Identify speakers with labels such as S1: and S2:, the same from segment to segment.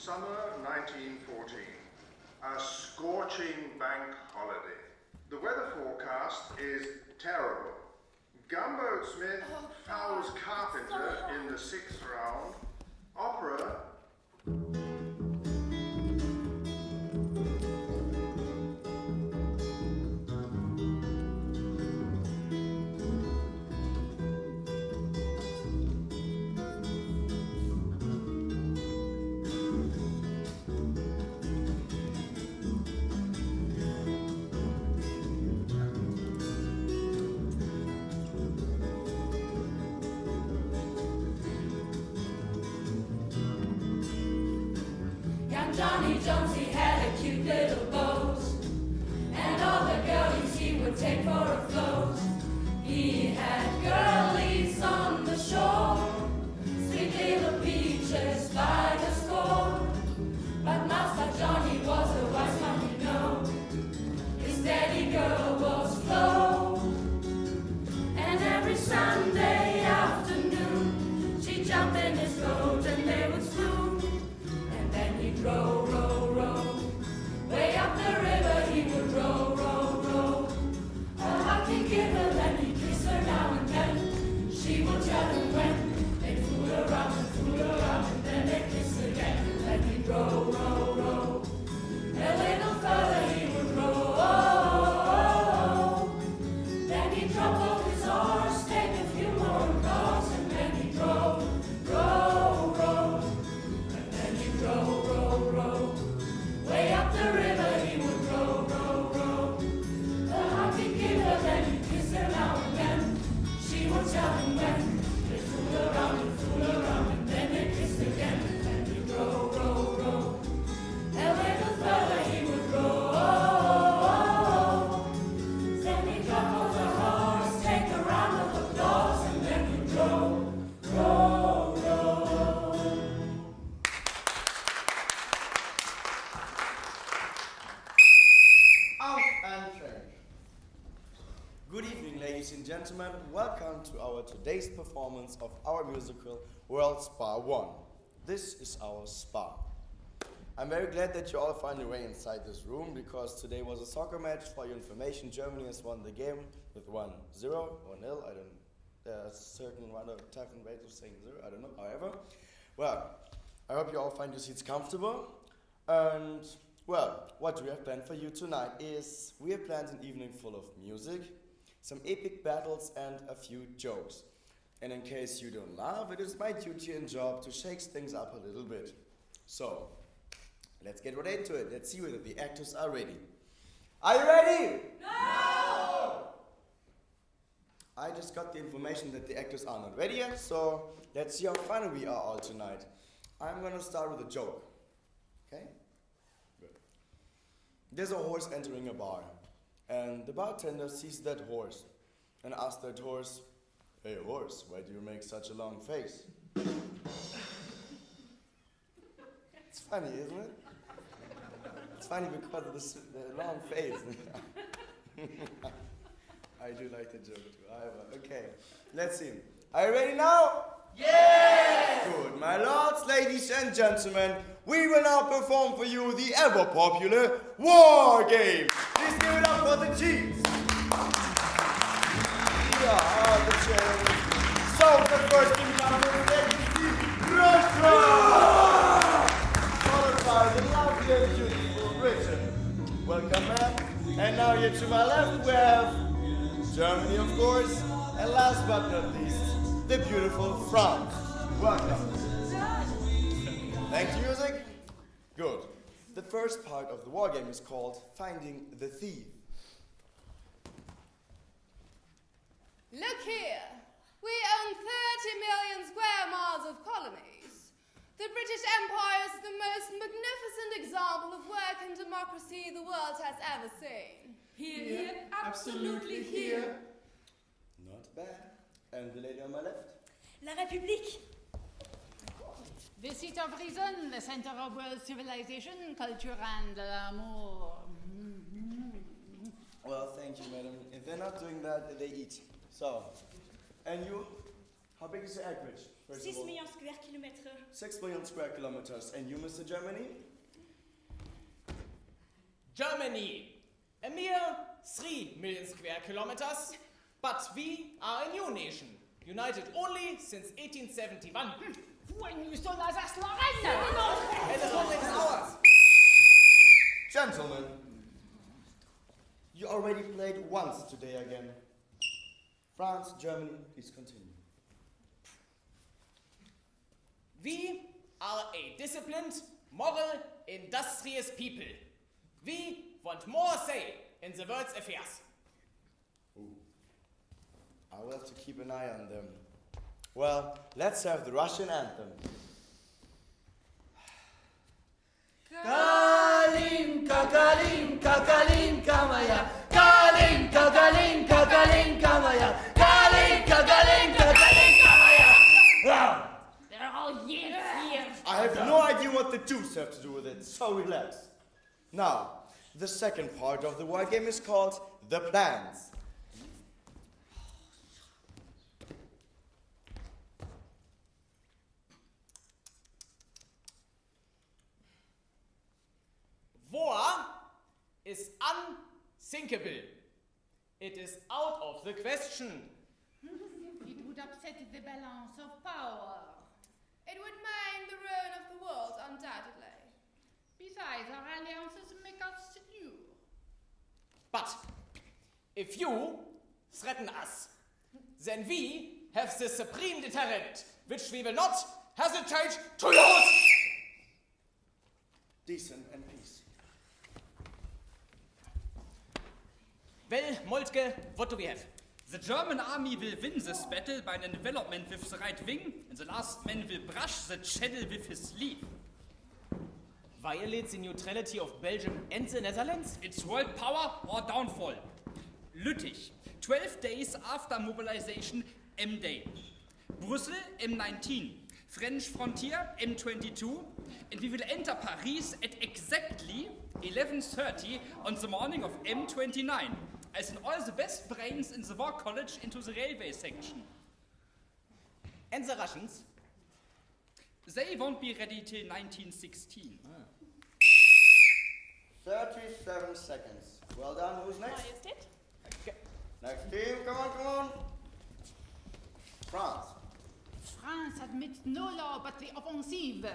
S1: Summer 1914. A scorching bank holiday. The weather forecast is terrible. Gunboat Smith fouls Carpenter in the 6th round. Opera.
S2: Johnny Jones, he had a cute little boat, and all the girlies he would take for a float. He had girlies on the shore, sweet little peaches by the score. But Master Johnny was a wise man, you know. His daddy girl was Flo, and every Sunday afternoon she'd jump in his boat and they would swoon. Row, row, row, way up the river he would row, row, row. Oh, how can give her, let me kiss her now and then. She would tell him when they'd fool around and then they'd kiss again. Let me row, row, row, a little further he would row. Then he'd drop off his horse, take a few more calls, and then he'd row, row, row, and then he'd row. Way up the river he would row, row, row. Oh, how he'd give her, then he'd kiss her now and then. She would tell him when they'd fool around and then they'd kiss again. And he'd row, row, row. A little further he would row. Then he'd drop off the horse, take a round of applause, and then he'd row, row, row.
S3: Good evening, ladies and gentlemen. Welcome to our today's performance of our musical World Spa 1. This is our spa. I'm very glad that you all found your way inside this room because today was a soccer match. For your information, Germany has won the game with 1-0 or 0. I don't. There are certain different ways of saying 0. I don't know. However, well, I hope you all find your seats comfortable. And well, what we have planned for you tonight is we have planned an evening full of music, some epic battles, and a few jokes. And in case you don't laugh, it is my duty and job to shake things up a little bit. So, let's get right into it. Let's see whether the actors are ready. Are you ready?
S2: No!
S3: I just got the information that the actors are not ready yet, so let's see how funny we are all tonight. I'm gonna start with a joke. Okay? Good. There's a horse entering a bar. And the bartender sees that horse and asks that horse, "Hey horse, why do you make such a long face?" It's funny, isn't it? It's funny because of the long face. I do like the joke too. Okay, let's see. Are you ready now?
S2: Yes!
S3: Good. My lords, ladies and gentlemen, we will now perform for you the ever-popular War Game. Please give it up for the chiefs. Here are the chairs. So the first encounter is the Russia! Followed by the lovely and beautiful Britain. Welcome, ma'am. And now here to my left we have Germany, of course. And last but not least, the beautiful France. Welcome. Thank you, music. Good. The first part of the war game is called Finding the Thief.
S4: Look here. We own 30 million square miles of colonies. The British Empire is the most magnificent example of work and democracy the world has ever seen.
S2: Here, absolutely here.
S3: Not bad. And the lady on my left?
S5: La République.
S6: The seat of reason, the center of world civilization, culture, and l'amour.
S3: Well, thank you, madam. If they're not doing that, they eat. So, and you? How big is the acreage? First
S5: 6
S3: of all?
S5: millions square kilomètres.
S3: 6 million square kilometers. And you, Mr. Germany?
S7: Germany, a mere 3 million square kilometers, but we are a new nation, united only since 1871.
S6: When you stole Alsace-Lorraine!
S7: And the whole thing is ours.
S3: Gentlemen, you already played once today again. France, Germany, please continue.
S7: We are a disciplined, moral, industrious people. We want more say in the world's affairs.
S3: I will have to keep an eye on them. Well, let's have the Russian anthem.
S8: Kalinka, Kalinka, Kalinka moja. Kalinka, Kalinka, Kalinka moja. Kalinka, Kalinka, Kalinka moja.
S6: They're all years here.
S3: I have no idea what the deuce have to do with it, so relax. Now, the second part of the war game is called The Plans.
S7: War is unthinkable. It is out of the question.
S6: It would upset the balance of power.
S4: It would mean the ruin of the world, undoubtedly.
S6: Besides, our alliances make us secure.
S7: But if you threaten us, then we have the supreme deterrent, which we will not hesitate to use.
S3: Decent and peace.
S7: Well, Moltke, what do we have?
S9: The German army will win this battle by an envelopment with the right wing, and the last man will brush the channel with his sleeve.
S7: Violates the neutrality of Belgium and the Netherlands?
S9: It's world power or downfall. Lüttich, 12 days after mobilization, M-Day. Brussels, M19. French frontier, M22. And we will enter Paris at exactly 11:30 on the morning of M29. I send all the best brains in the war college into the railway section.
S7: And the Russians?
S9: They won't be ready till 1916.
S3: 37 seconds. Well done, who's next?
S5: Majestät.
S3: Next team, come on, come on. France.
S6: France admits no law but the offensive.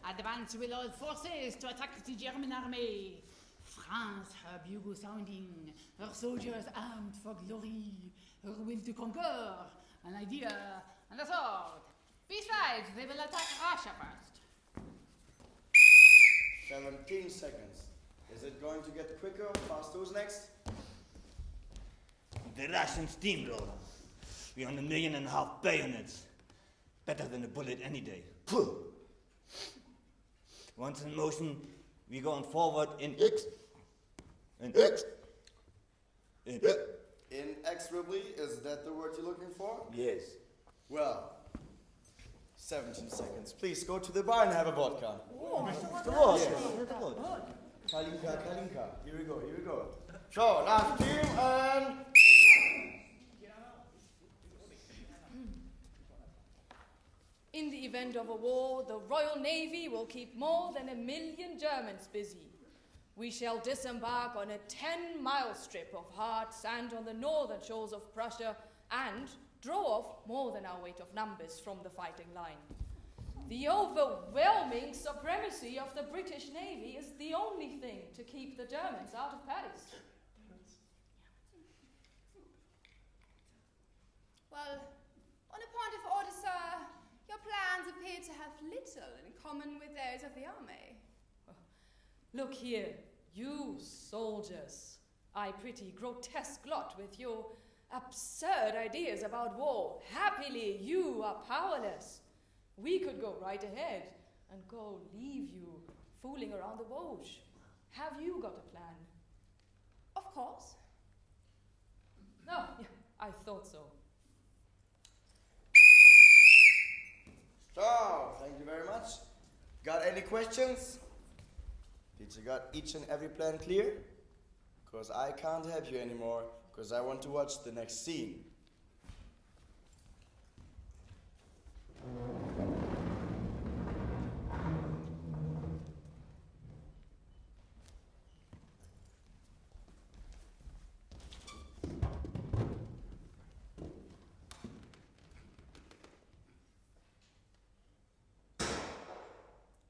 S6: Advance with all forces to attack the German army. France, her bugle sounding, her soldiers armed for glory, her will to conquer, an idea and a sword. Besides, they will attack Russia first.
S3: 17 seconds. Is it going to get quicker or faster? Who's next?
S8: The Russian steamroller. We own 1.5 million bayonets. Better than a bullet any day. Phew. Once in motion, we going forward in X. In X. In X.
S3: Inexorably, is that the word you're looking for?
S8: Yes.
S3: Well, 17 seconds. Please go to the bar and have a vodka. Kalinka, Kalinka. Here we go, here we go. So, last team and...
S10: In the event of a war, the Royal Navy will keep more than 1 million Germans busy. We shall disembark on a 10-mile strip of hard sand on the northern shores of Prussia and draw off more than our weight of numbers from the fighting line. The overwhelming supremacy of the British Navy is the only thing to keep the Germans out of Paris.
S4: Well, on a point of order, sir, your plans appear to have little in common with those of the army.
S10: Look here, you soldiers. I pretty grotesque lot with your absurd ideas about war. Happily, you are powerless. We could go right ahead and go leave you fooling around the Vosges. Have you got a plan?
S4: Of course.
S10: No, I thought so.
S3: So, thank you very much. Got any questions? Did you got each and every plan clear? Because I can't help you anymore, because I want to watch the next scene.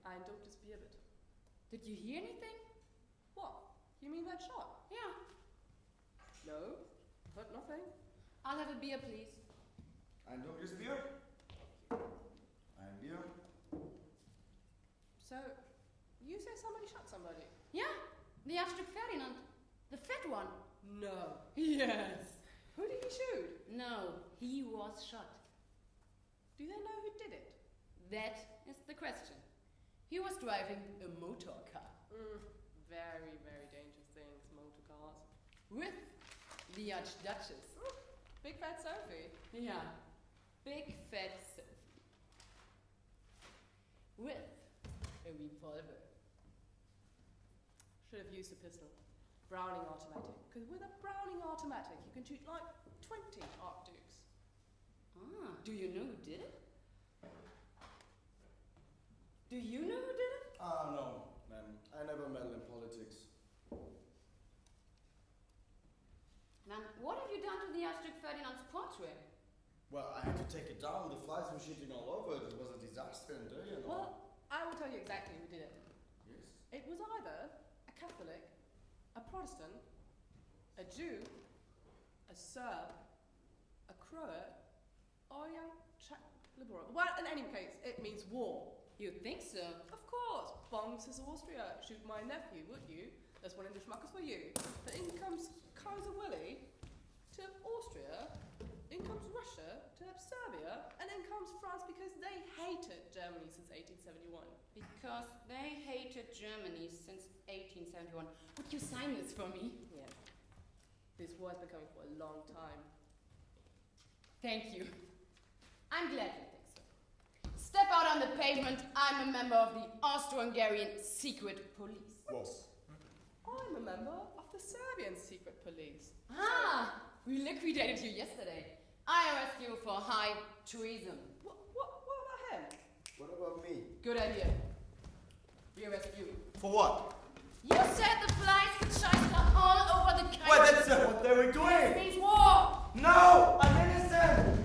S10: Ein dunkles Bier, bitte.
S4: Did you hear anything?
S10: What? You mean that shot?
S4: Yeah.
S10: No, heard nothing.
S4: I'll have a beer, please.
S3: Ein dunkles Bier. Ein Bier.
S10: So, you say somebody shot somebody?
S4: Yeah, the Archduke Ferdinand. The fat one.
S10: No.
S4: Yes.
S10: Who did he shoot?
S4: No, he was shot.
S10: Do they know who did it?
S4: That is the question. He was driving a motor car.
S10: Very, very dangerous things, motor cars.
S4: With the Archduchess.
S10: Big fat Sophie.
S4: Yeah, big fat Sophie. With a revolver.
S10: Should have used a pistol. Browning automatic. Because with a Browning automatic, you can shoot like 20 Archdukes.
S4: Ah, do you know who did it? Do you know who did it?
S3: No, ma'am. I never meddle in politics.
S4: Then what have you done to the Archduke Ferdinand's portrait?
S3: Well, I had to take it down. The flies were shitting all over it. It was a disaster and dirty and all.
S10: Well, I will tell you exactly who did it.
S3: Yes.
S10: It was either a Catholic, a Protestant, a Jew, a Serb, a Croat, or a young Czech liberal. Well, in any case, it means war.
S4: You think so?
S10: Of course. Bongs is Austria. Shoot my nephew, would you? There's one in the Schmuckers for you. But in comes Kaiser Willy to Austria, in comes Russia to Serbia, and in comes France because they hated Germany since 1871.
S4: Because they hated Germany since 1871. Would you sign this for me?
S10: Yeah. This war has been coming for a long time.
S4: Thank you. I'm glad you think so. Step out on the pavement. I'm a member of the Austro-Hungarian secret police.
S3: Whoa.
S10: I'm a member of the Serbian secret police.
S4: Ah, we liquidated you yesterday. I arrest you for high treason.
S10: What about him?
S3: What about me?
S4: Good idea. We arrest you.
S3: For what?
S4: You said the flies could shine all over the country.
S3: Well, that's not what they were
S4: This
S3: doing.
S4: means war.
S3: No, I'm innocent.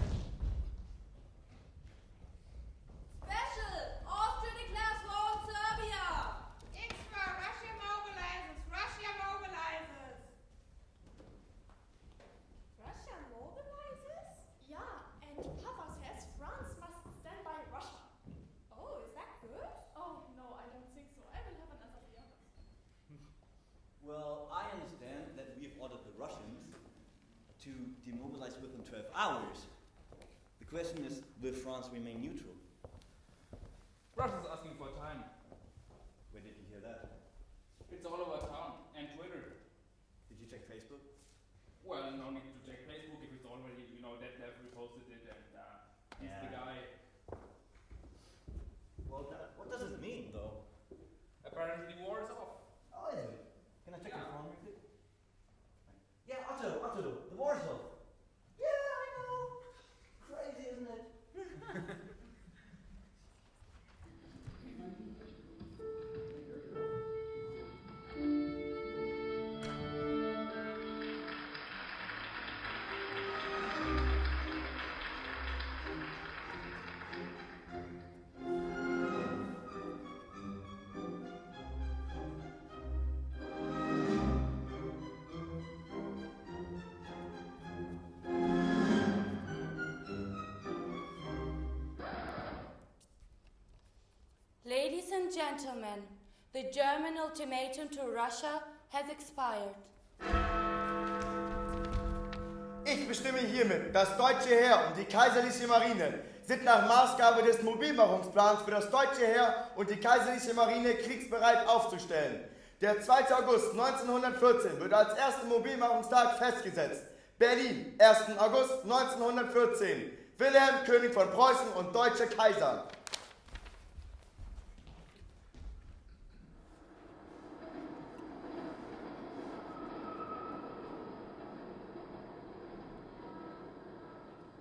S4: Special! Austria declares war on Serbia.
S6: Extra! Russia mobilizes! Russia mobilizes!
S5: Russia mobilizes? Yeah, and Papa says France must stand by Russia. Oh, is that good? Oh, no, I don't think so. I will have another beer.
S8: Well, I understand that we have ordered the Russians to demobilize within 12 hours. The question is, will France remain neutral?
S9: Russia's asking for time.
S8: Where did you hear that?
S9: It's all over town and Twitter.
S8: Did you check Facebook?
S9: Well, no need to check Facebook if it's already, that level reposted it and he's the
S8: Yeah.
S9: guy.
S8: Well, what does it mean, though?
S9: Apparently the war is off.
S8: Oh, is it? Can I check
S9: Yeah.
S8: your phone real quick? Yeah, Otto, the war's off. Yeah, I know. Crazy, isn't it?
S10: Ladies and gentlemen, the German ultimatum to Russia has expired.
S3: Ich bestimme hiermit, das deutsche Heer und die kaiserliche Marine sind nach Maßgabe des Mobilmachungsplans für das deutsche Heer und die kaiserliche Marine kriegsbereit aufzustellen. Der 2. August 1914 wird als erster Mobilmachungstag festgesetzt. Berlin, 1. August 1914. Wilhelm, König von Preußen und deutscher Kaiser.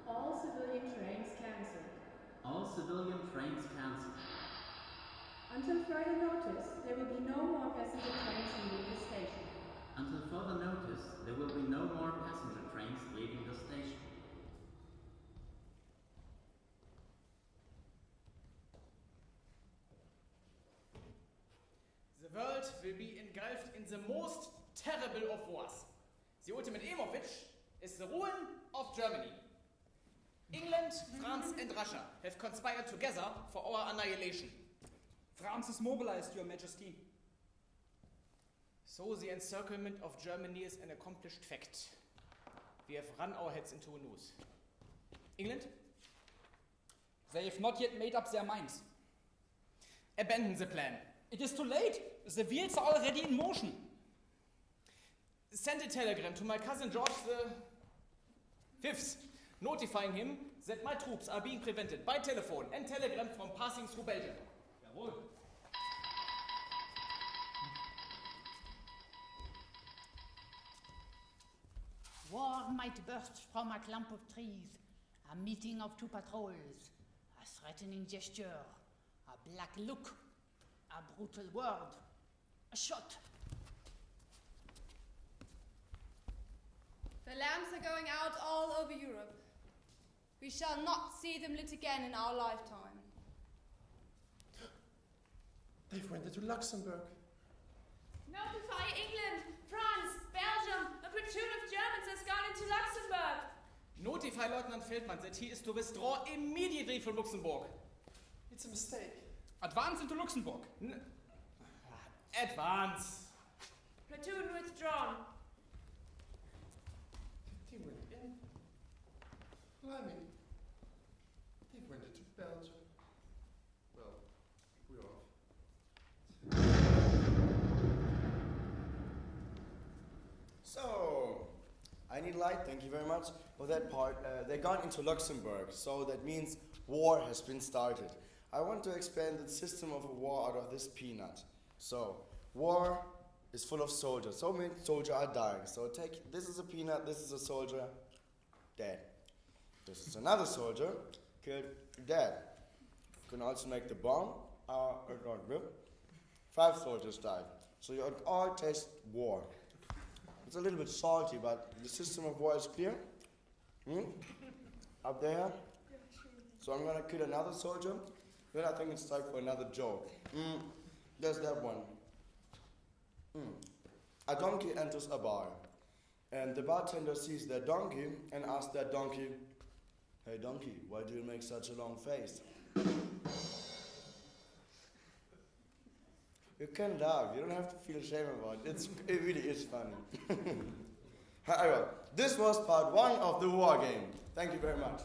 S11: All civilian trains cancelled. All civilian trains cancelled.
S12: Until further notice, there will be no more passenger trains leaving the station.
S11: Until further notice, there will be no more passenger trains leaving the station.
S7: The world will be engulfed in the most terrible of wars. The ultimate aim of which is the ruin of Germany. England, France and Russia have conspired together for our annihilation.
S9: France is mobilized, Your Majesty.
S7: So the encirclement of Germany is an accomplished fact. We have run our heads into a noose. England?
S9: They have not yet made up their minds.
S7: Abandon the plan.
S9: It is too late. The wheels are already in motion.
S7: Send a telegram to my cousin George the 5th, notifying him that my troops are being prevented by telephone and telegram from passing through Belgium. Jawohl.
S6: War might burst from a clump of trees, a meeting of two patrols, a threatening gesture, a black look, a brutal word, a shot.
S4: The lamps are going out all over Europe. We shall not see them lit again in our lifetime.
S13: They've went into Luxembourg.
S5: Notify England, France, Belgium. A platoon of Germans has gone into Luxembourg.
S7: Notify Lieutenant Feldman that he is to withdraw immediately from Luxembourg.
S13: It's a mistake.
S9: Advance into Luxembourg.
S7: Advance.
S5: Platoon withdrawn.
S13: They went in. Blimey. They went into Belgium. Well, we're off.
S3: So, I need light, thank you very much for that part. They're gone into Luxembourg, so that means war has been started. I want to expand the system of a war out of this peanut. So, war is full of soldiers. So many soldiers are dying. So this is a peanut, this is a soldier, dead. This is another soldier, killed, dead. You can also make the bomb, it got ripped. 5 soldiers died. So you all taste war. It's a little bit salty, but the system of war is clear. Up there. So I'm gonna kill another soldier. Then I think it's time for another joke. There's that one. A donkey enters a bar, and the bartender sees their donkey and asks that donkey, "Hey donkey, why do you make such a long face?" You can laugh, you don't have to feel ashamed about it. It really is funny. However, this was part 1 of the war game. Thank you very much.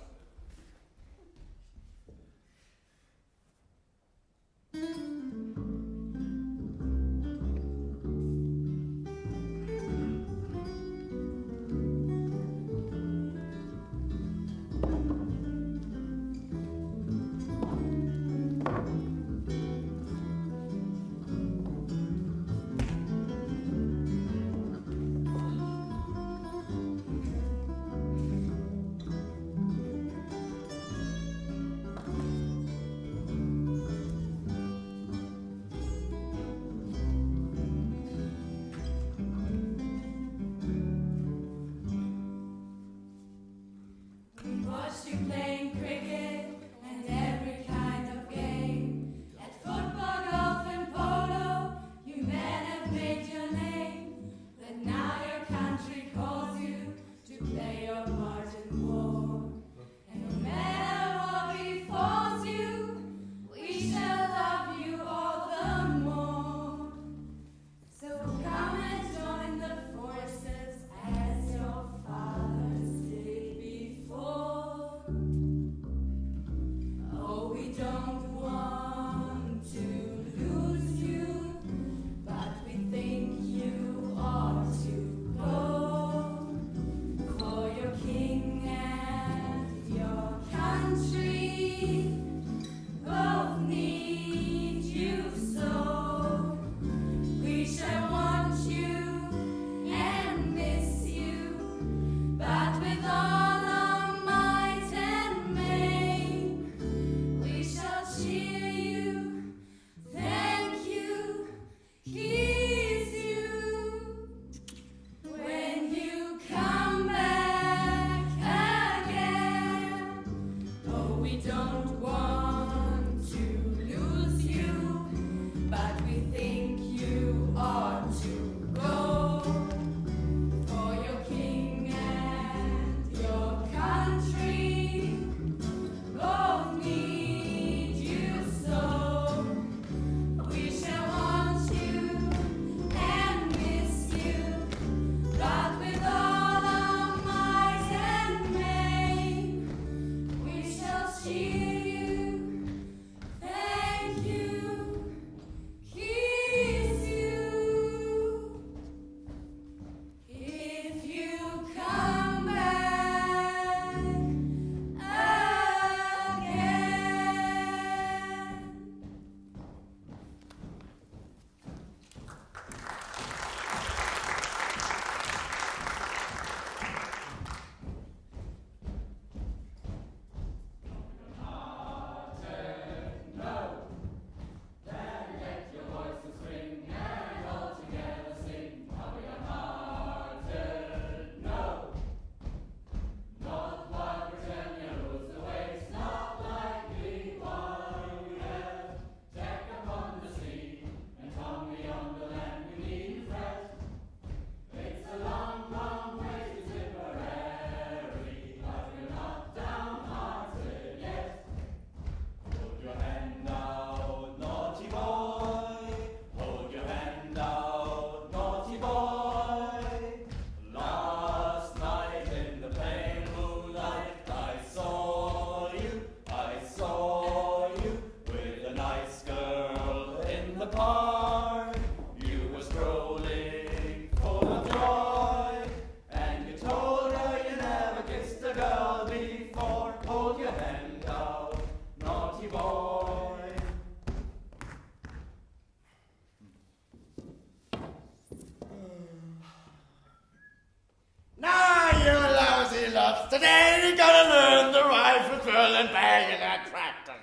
S3: you're gonna learn the rifle drill and bayonet practice.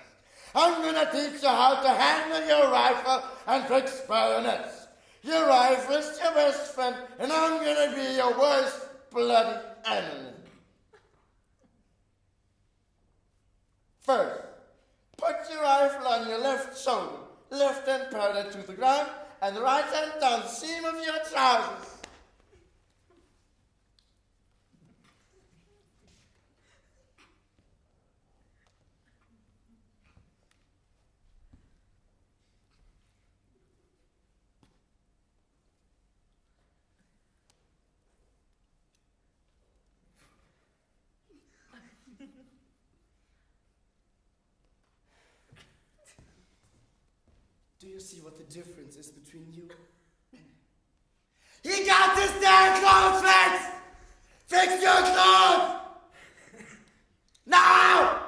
S3: I'm gonna teach you how to handle your rifle and fix bayonets. Your rifle is your best friend, and I'm gonna be your worst bloody enemy. First, put your rifle on your left shoulder, left hand parallel to the ground, and the right hand down the seam of your trousers.
S14: Do you see what the difference is between you and...
S3: He got this damn clothes fixed! Fix your clothes! Now!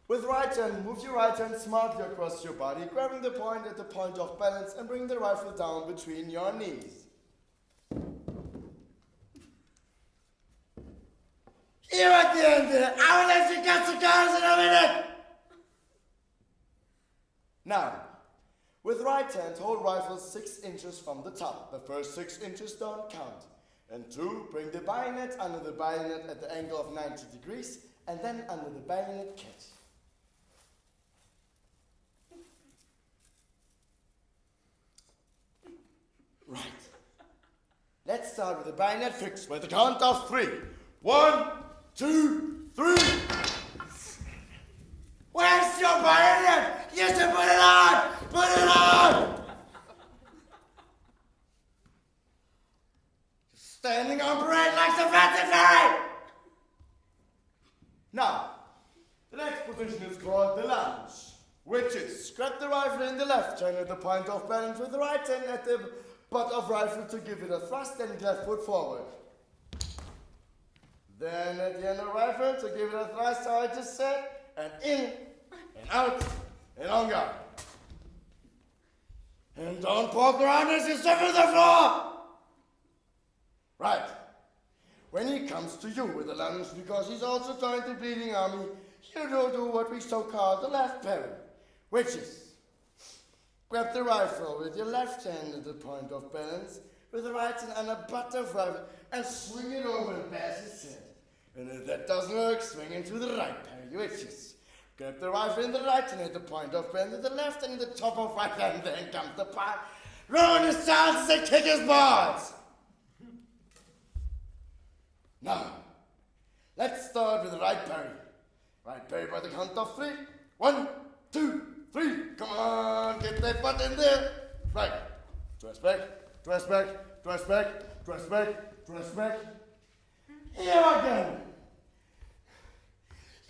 S3: With right hand, move your right hand smartly across your body, grabbing the point at the point of balance and bring the rifle down between your knees. Here at the end there, I will let you get the guns in a minute! Now, with right hand, hold rifle 6 inches from the top. The first 6 inches don't count. And 2, bring the bayonet under the bayonet at the angle of 90 degrees, and then under the bayonet catch. Right. Let's start with the bayonet fix with the count of 3. 1, 2, 3. Where's your bayonet? You should put it on! Put it on! Standing on parade like the fancy fairy! Now, the next position is called the lunge, which is grab the rifle in the left hand at the point of balance with the right hand at the butt of rifle to give it a thrust and left foot forward. Then at the end of rifle to give it a thrust, how I just said, and in, and out, and on guard. And don't poke around as you step to the floor! Right. When he comes to you with a lunge, because he's also joined the bleeding army, you do what we so call the left parry, which is grab the rifle with your left hand at the point of balance, with the right hand on the butt of rifle, and swing it over and pass his head. And if that doesn't work, swing into the right parry, which is grab the rifle in the right hand at the point of balance, with the left hand at the top of right hand, then comes the part, ruin his chances and kick his balls! Now, let's start with the right parry. Right parry by the count of 3. 1, 2, 3. Come on, get that butt in there. Right. Twist back, twist back, twist back, twist back, twist back. Here again.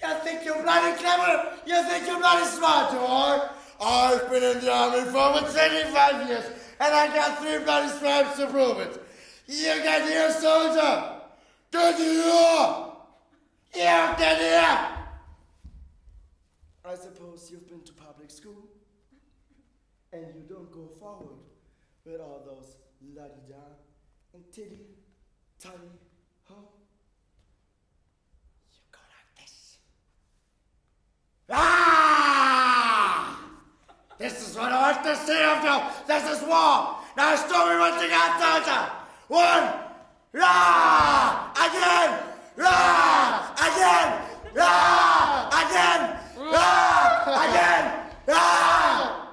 S3: You think you're bloody clever? You think you're bloody smart, you are? I've been in the army for over 25 years, and I got 3 bloody stripes to prove it. You get here, soldier. Get here! Yeah, get here! I suppose you've been to public school, and you don't go forward with all those la-di-da and titty-tally ho. You go like this. Ah! This is what I want to see of you. This is war. Now show me what you got, soldier. 1, rah! Again! Rah! Again! Rah! Again! Rah! Again! Rah!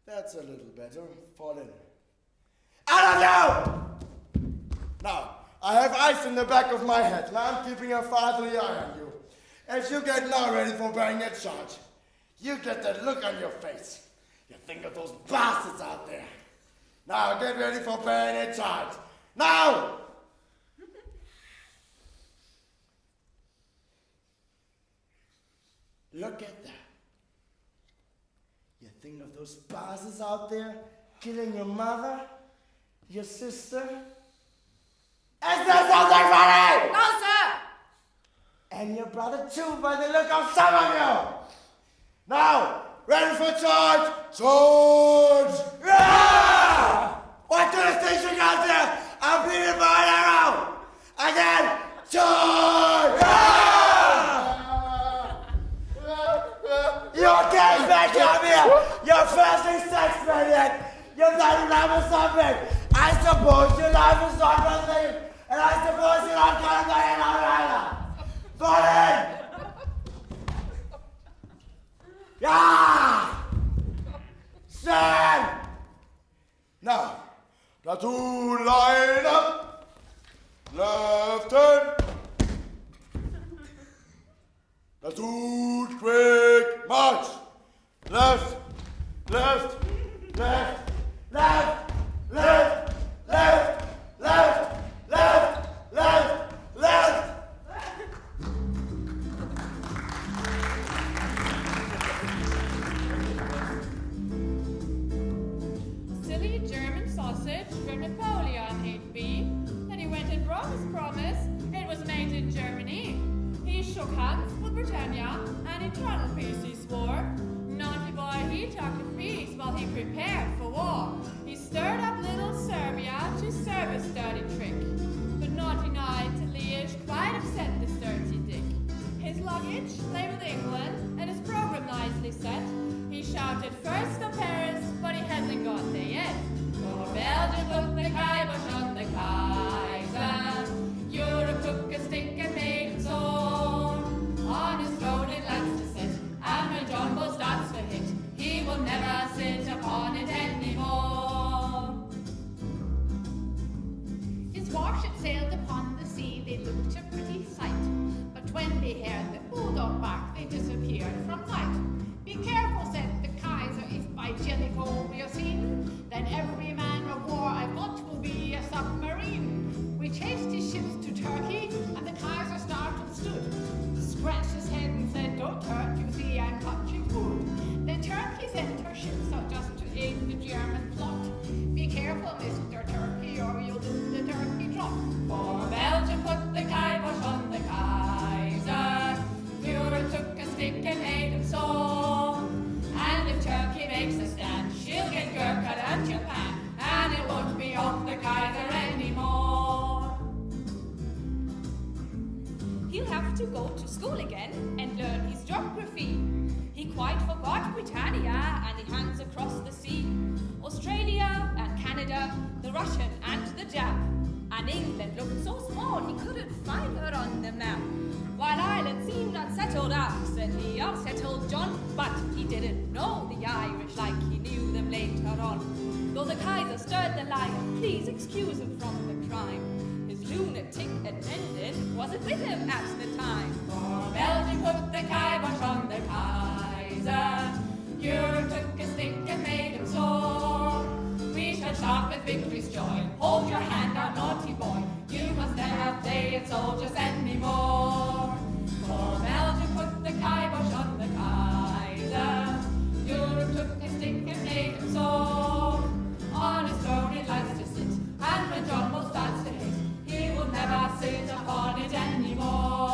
S3: That's a little better. Fall in. Out of you! Now, I have ice in the back of my head. Now I'm keeping a fatherly eye on you. As you get now ready for bayonet charge, you get that look on your face. You think of those bastards out there. Now get ready for bayonet charge. Now! Look at that. You think of those bastards out there killing your mother, your sister? Is there something funny?
S10: No, sir!
S3: And your brother too, by the look of some of you! Now, ready for charge! Charge! Ah! What do you think you got there? I'm bleeding by an arrow! Again! Charge! You can't back up here! You're firstly sex maniac! You're not in love with something! I suppose your life is not nothing! And I suppose you're not gonna die either! Fall in! Yeah! Stand! Now two line up, left turn. Now two quick march, left, left, left, left, left, left, left, left, left, left.
S4: Silly German sausage from Napoleon ate beef. Then he went and brought his promise. It was made in Germany. He shook hands with Britannia, and eternal peace he swore. Naughty boy, he talked of peace while he prepared for war. He stirred up little Serbia to serve his dirty trick. But naughty night to lisch quite upset this dirty dick. His luggage labeled England, and his program nicely set. He shouted first to Paris, but he hasn't got there yet. For Belgium put the kibosh on the Kaiser. Europe took a stick and made him sore. On his throne it likes to sit, and when Jumbo starts to hit, he will never sit upon it anymore.
S6: His warship sailed upon the sea, they looked a pretty sight. But when they heard the bulldog bark, they disappeared from sight. Be careful, said the Kaiser, if by Jellicoe we are seen, then every man of war I've got will be a submarine. We chased his ships to Turkey, and the Kaiser startled stood, scratched his head and said, don't hurt, you see I'm touching food. Then Turkey sent her ships out just to aid the German plot. Be careful, Mr. Turkey, or you'll do the turkey drop.
S4: For Belgium put the kibosh on the Kaiser. Europe took a stick and made him sore. And if Turkey makes a stand, she'll get Gurkha and Japan, and it won't be off the Kaiser anymore. He'll have to go to school again and learn his geography. He quite forgot Britannia and the hands across the sea. Australia and Canada, the Russian and the Jap. And England looked so small he couldn't find her on the map. While Ireland seemed unsettled, absolutely unsettled John, but he didn't know the Irish like he knew them later on. Though the Kaiser stirred the lion, please excuse him from the crime. His lunatic attendant wasn't with him at the time. For Belgium put the kibosh on the Kaiser. Europe took a stick and made him sore. We shall shout with victory's joy. Hold your hand out, naughty boy. You must never play at soldiers anymore. For Belgium put the kibosh on the Kaiser. Europe took a stick and made him sore. On his throne it likes to sit, and when Jumbo starts to hit, he will never sit upon it anymore.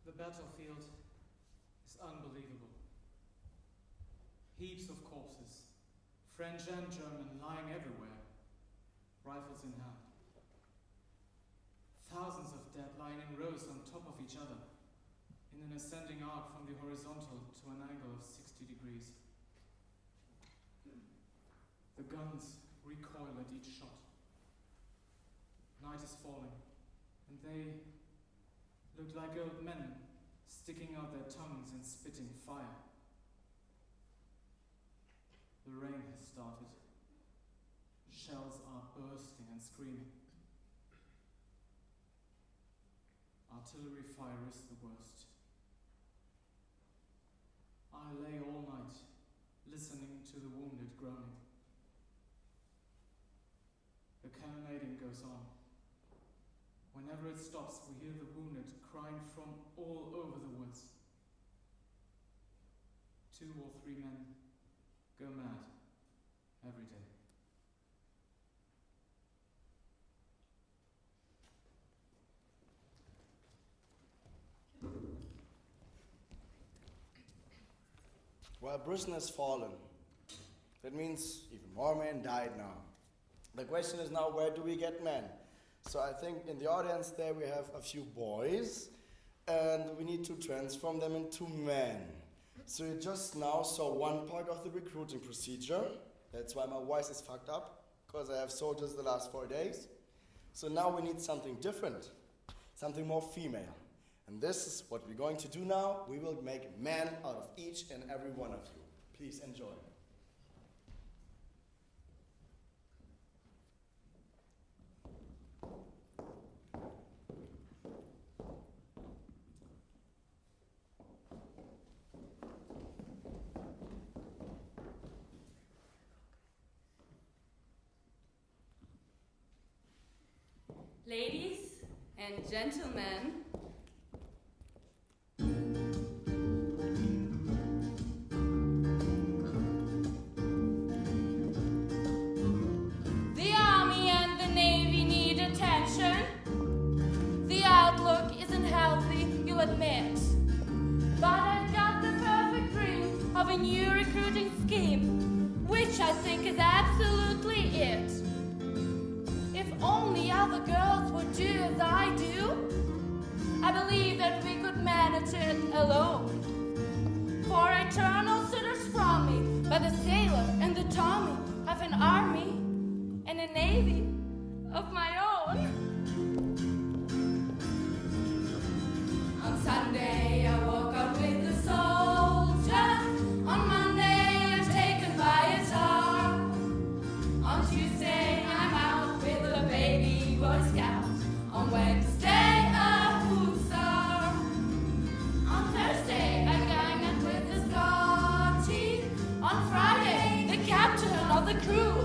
S15: The battlefield is unbelievable. Heaps of corpses, French and German, lying everywhere, rifles in hand. Thousands of dead lying in rows on top of each other, in an ascending arc from the horizontal to an angle of 60 degrees. The guns recoil at each shot. Night is falling, and they look like old men sticking out their tongues and spitting fire. The rain has started. Shells are bursting and screaming. Artillery fire is the worst. I lay all night listening to the wounded groaning. The cannonading goes on. Whenever it stops, we hear the wounded crying from all over the woods. 2 or 3 men go mad every day.
S3: Well, Britain has fallen. That means even more men died now. The question is now, where do we get men? So I think in the audience there we have a few boys, and we need to transform them into men. So you just now saw one part of the recruiting procedure. That's why my voice is fucked up, because I have soldiers the last 4 days. So now we need something different, something more female. And this is what we're going to do now. We will make men out of each and every one of you. Please enjoy.
S10: Ladies and gentlemen, the Army and the Navy need attention. The outlook isn't healthy, you'll admit. But I've got the perfect dream of a new recruiting scheme, which I think is absolutely it. If only other girls would do as I do, I believe that we could manage it alone. For eternal suitors from me, but the sailor and the Tommy have an army and a navy of my own. On Sunday I woke up with a soldier. On Monday I'm taken by a tar. On Tuesday I'm out with a baby boy scout. On Wednesday a hussar. On Thursday I gang out with the Scotty. On Friday the captain of the crew.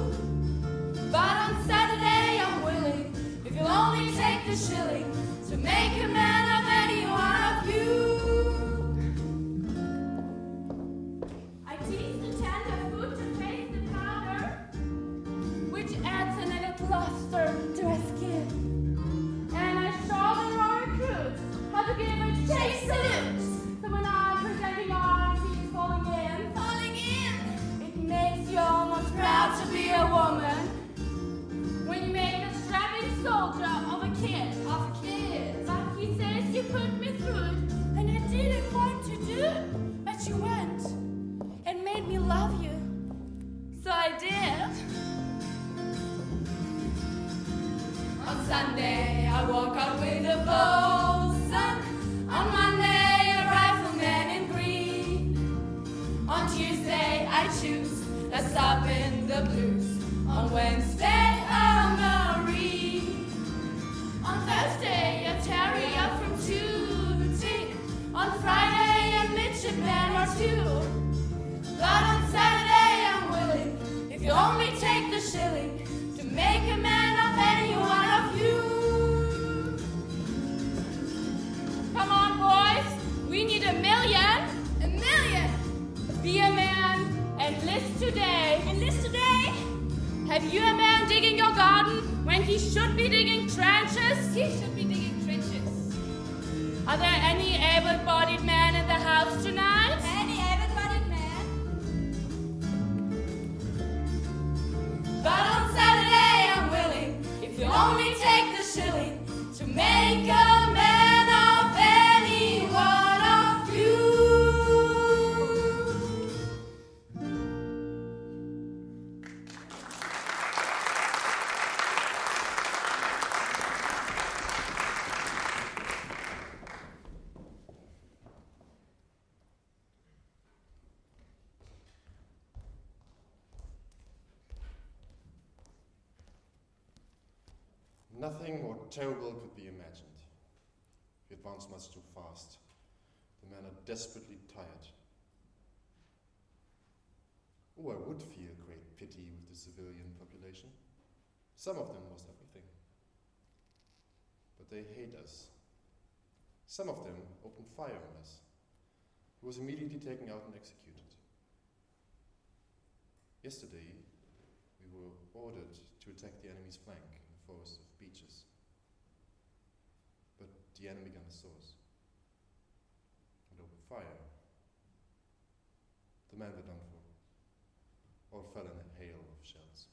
S10: But on Saturday I'm willing, if you'll only take the shilling, to make a man of any one of you. I tease the tender food to face the powder, which adds an added luster to my skin. And I show the raw recruits how to give a chase salute. So when I'm presenting arms, he's falling in. Falling in! It makes you almost proud to be a woman. When you make a strapping soldier of a kid. Of a kid. But he says you put me through it, and I didn't want to do it. But you went and made me love you. So I did. On Sunday I woke up with a bosun. On Monday a rifleman in green. On Tuesday I choose a sub in the blues. On Wednesday a marine. On Thursday a terrier from Tooting. On Friday a midshipman or two. But on Saturday I'm willing, if you only take the shilling, to make a man of any one of you. Come on, boys, we need 1 million. 1 million! Be a man, enlist today. Enlist today? Have you a man digging your garden when he should be digging trenches? He should be digging trenches. Are there any able-bodied men in the house tonight? Any able-bodied men? But on Saturday I'm willing, if you'll only take the shilling, to make a man of any one of you.
S13: Nothing more terrible could be imagined. We advance much too fast. The men are desperately tired. Oh, I would feel great pity with the civilian population. Some of them lost everything. But they hate us. Some of them opened fire on us. He was immediately taken out and executed. Yesterday, we were ordered to attack the enemy's flank in the forest of beeches. But the enemy gunners saw us and opened fire. The men were done for. All fell in a hail of shells.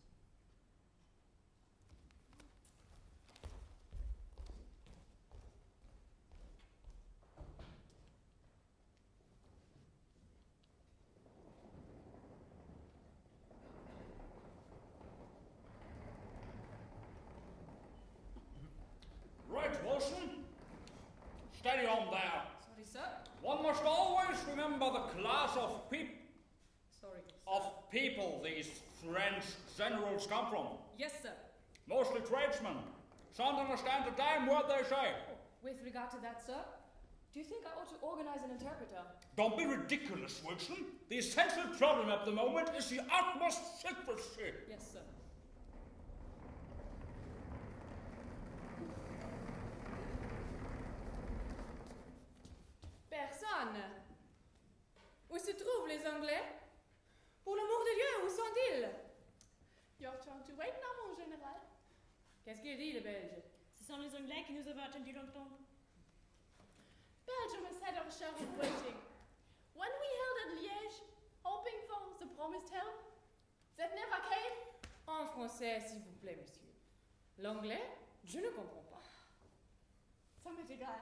S9: Right, Wilson. Steady on there.
S10: Sorry, sir.
S9: One must always remember the class of people these French generals come from.
S10: Yes, sir.
S9: Mostly tradesmen. Shan't understand a damn word they say.
S10: With regard to that, sir, do you think I ought to organize an interpreter?
S9: Don't be ridiculous, Wilson. The essential problem at the moment is the utmost secrecy.
S10: Yes, sir.
S4: Personne. Où se trouvent les Anglais? Pour l'amour de Dieu, où sont-ils?
S5: Your turn to wait now, mon général.
S4: Qu'est-ce qu'il dit, le Belge?
S5: Ce sont les Anglais qui nous avaient attendus longtemps. Belgium has had our share of waiting. When we held at Liège, hoping for the promised help, that never came.
S4: En français, s'il vous plaît, monsieur. L'anglais, je ne comprends pas.
S5: Ça m'est égal.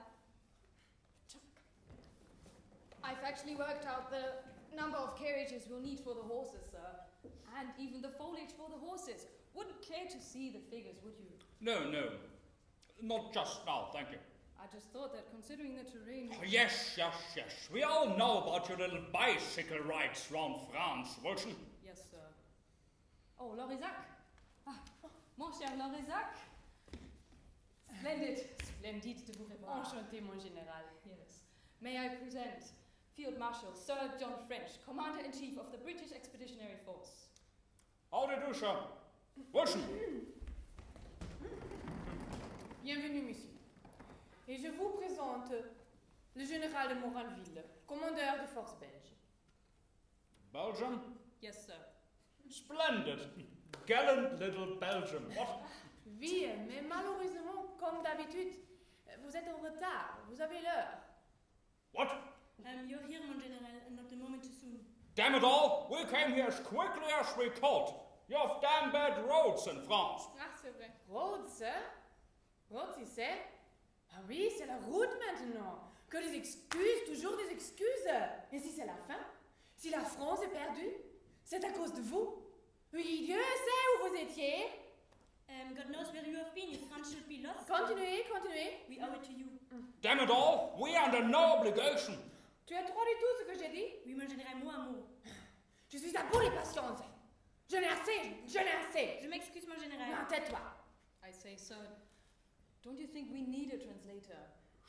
S10: I've actually worked out the number of carriages we'll need for the horses, sir. And even the foliage for the horses. Wouldn't care to see the figures, would you?
S9: No. Not just now, thank you.
S10: I just thought that considering the terrain...
S9: Oh, yes. We all know about your little bicycle rides round France, Wilson.
S10: Yes, sir. Oh, Lorisac. Mon cher Lorisac. Splendid de vous revoir.
S4: Enchanté, mon général.
S10: Yes. May I present Field Marshal Sir John French, Commander-in-Chief of the British Expeditionary Force.
S9: How do you do, sir? Wilson.
S4: Bienvenue, monsieur. Et je vous présente le général de Moranville, commandeur de forces belges.
S9: Belgium?
S10: Yes, sir.
S9: Splendid. Gallant little Belgium. What?
S4: Oui, mais malheureusement, comme d'habitude, vous êtes en retard. Vous avez l'heure.
S9: What?
S5: You're here, mon général, and not a moment too soon.
S9: Damn it all! We came here as quickly as we could. You have damn bad roads in France.
S4: Ah, c'est vrai. Roads, sir? Roads, il sait? Ah oui, c'est la route maintenant. Que des excuses, toujours des excuses. Et si c'est la fin? Si la France est perdue? C'est à cause de vous? Oui, Dieu sait où vous étiez.
S5: God knows where you have been. If France should be lost.
S4: Continuez.
S5: We owe it to you.
S9: Damn it all! We are under no obligation.
S4: Tu as traduit tout ce que j'ai dit?
S5: Oui, mon général, mot à mot.
S4: Je suis à bout de patience. Je n'ai assez.
S5: Je m'excuse, mon général.
S4: Non, tais-toi.
S10: I say, sir, don't you think we need a translator?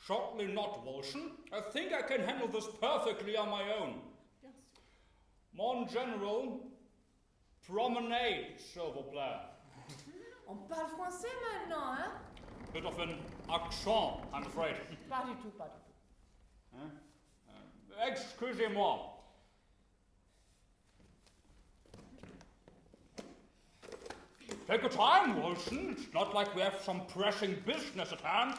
S9: Certainly not, Wilson. I think I can handle this perfectly on my own.
S5: Yes.
S9: Mon General, promenade, s'il vous plaît.
S4: On parle français maintenant, hein?
S9: Bit of an accent, I'm afraid.
S4: Pas du tout.
S9: Hein? Excusez-moi. Take your time, Wilson. It's not like we have some pressing business at hand.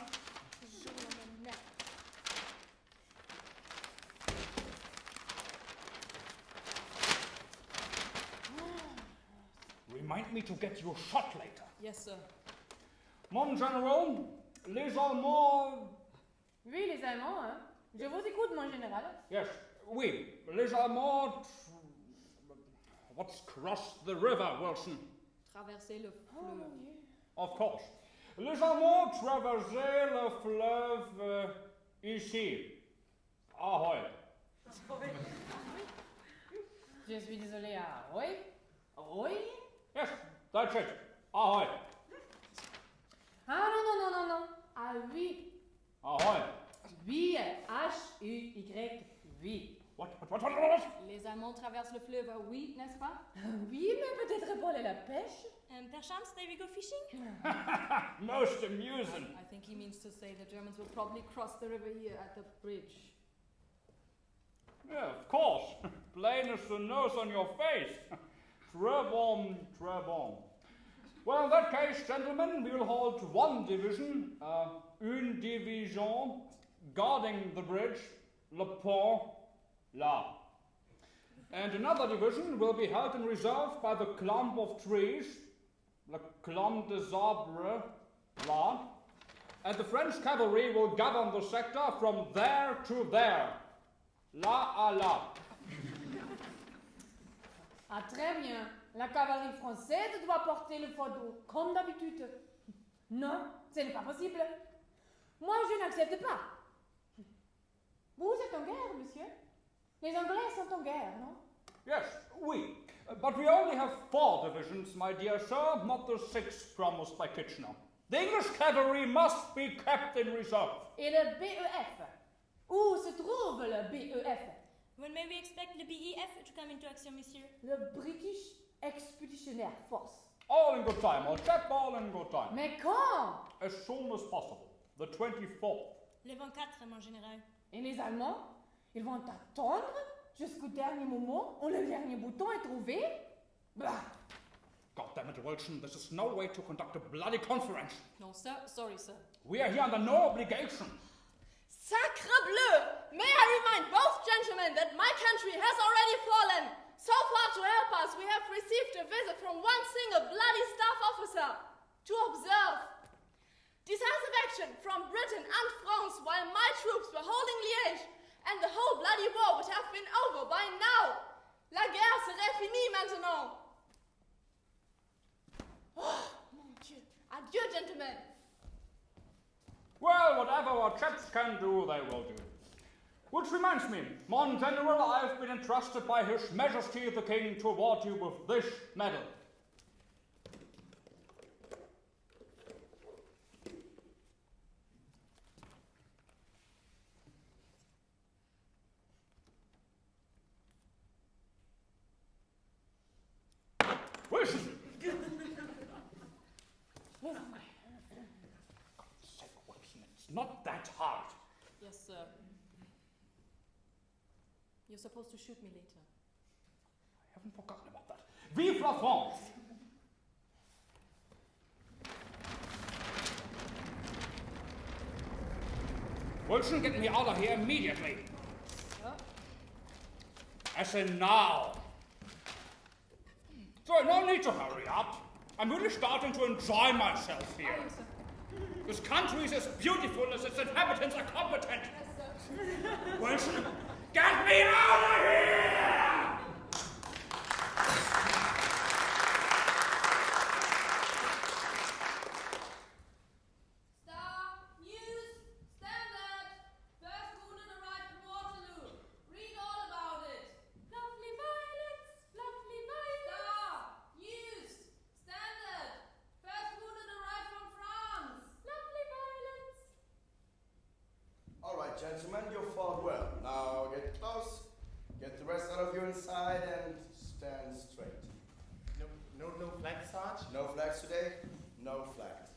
S9: Remind me to get you a shot later.
S10: Yes, sir.
S9: Mon General, les Allemands...
S4: Oui, les Allemands, hein? Je vous écoute, mon général.
S9: Yes, oui, les Allemands... What's crossed the river, Wilson?
S10: Traverser le fleuve.
S9: Of course. Les Allemands traversaient le fleuve ici. Ahoy.
S4: Je suis désolé, ahoy? Ahoy?
S9: Yes, that's it. Ahoy.
S4: Ah non. Ah oui.
S9: Ahoy.
S4: Oui, H-U-Y, oui.
S9: What?
S10: Les Allemands traversent le fleuve, oui, n'est-ce pas?
S4: Oui, mais peut-être pour aller à la pêche.
S5: Perchance they will go fishing?
S9: Most amusing.
S10: I think he means to say the Germans will probably cross the river here at the bridge.
S9: Yeah, of course. Plain as the nose on your face. Très bon, très bon. Well, in that case, gentlemen, we will hold one division, une division, guarding the bridge, le pont, là. And another division will be held in reserve by the clump of trees, le clump des arbres, là. And the French cavalry will govern the sector from there to there, là à là.
S12: Ah, très bien. La cavalerie française doit porter le fardeau, comme d'habitude. Non, ce n'est pas possible. Moi, je n'accepte pas. Vous êtes en guerre, monsieur. Les Anglais sont en guerre, non?
S9: Yes, oui. But we only have 4 divisions, my dear sir, not the 6 promised by Kitchener. The English cavalry must be kept in reserve.
S12: Et le BEF? Où se trouve le BEF?
S16: When may we expect the BEF to come into action, monsieur?
S12: Le British Expeditionary Force.
S9: All in good time, old chap, all in good time.
S12: Mais quand?
S9: As soon as possible. The 24th.
S16: Le 24, mon général.
S12: Et les Allemands? Ils vont attendre jusqu'au dernier moment où le dernier bouton est trouvé? Bah.
S9: God damn it, Wilson, this is no way to conduct a bloody conference.
S10: No, sir. Sorry, sir.
S9: We are here under no obligation.
S10: Sacre bleu! May I remind both gentlemen that my country has already fallen. So far to help us, we have received a visit from one single bloody staff officer to observe. Decisive action from Britain and France while my troops were holding Liège, and the whole bloody war would have been over by now. La guerre serait finie maintenant. Oh, mon Dieu. Adieu, gentlemen.
S9: Well, whatever our chaps can do, they will do. Which reminds me, Mon General, I have been entrusted by His Majesty the King to award you with this medal. Wilson!
S10: Oh,
S9: my. God's sake, Wilson, it's not that hard.
S10: Yes, sir. You're supposed to shoot me later.
S9: I haven't forgotten about that. Vive la France! Wilson, get me out of here immediately.
S10: Sir?
S9: I say now. So no need to hurry up. I'm really starting to enjoy myself here.
S10: Oh, sir.
S9: This country is as beautiful as its inhabitants are competent.
S10: Yes, sir.
S9: Wilson, get me out of here!
S4: Star, News, Standard. First wounded arrived at Waterloo. Read all about it. Lovely violets, lovely violets. Star, News, Standard. First wounded arrived from France. Lovely violets.
S3: All right, gentlemen, you fought well. Now get close, get the rest out of you inside, and stand straight.
S17: No flags, Sarge?
S3: No flags today? No flags.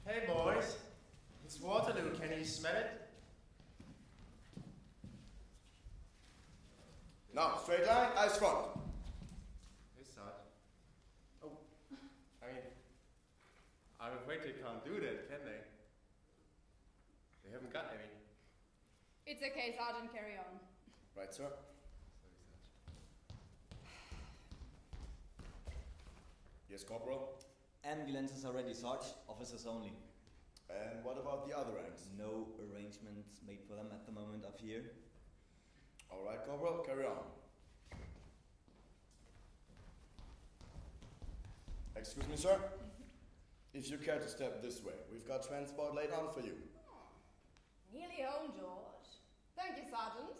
S17: Hey, boys. It's Waterloo. Can you smell it?
S3: Now, straight line, eyes front.
S17: Hey, Sarge. Oh, I mean, I'm afraid they can't do that, can they? They haven't got any.
S4: It's okay, Sergeant. Carry on.
S3: Right, sir. Yes, Corporal.
S8: Ambulances are ready, Sarge. Officers only.
S3: And what about the other ranks?
S8: No arrangements made for them at the moment up here.
S3: All right, Corporal, carry on. Excuse me, sir. If you care to step this way, we've got transport laid on for you.
S4: Nearly home, George. Thank you, Sergeant.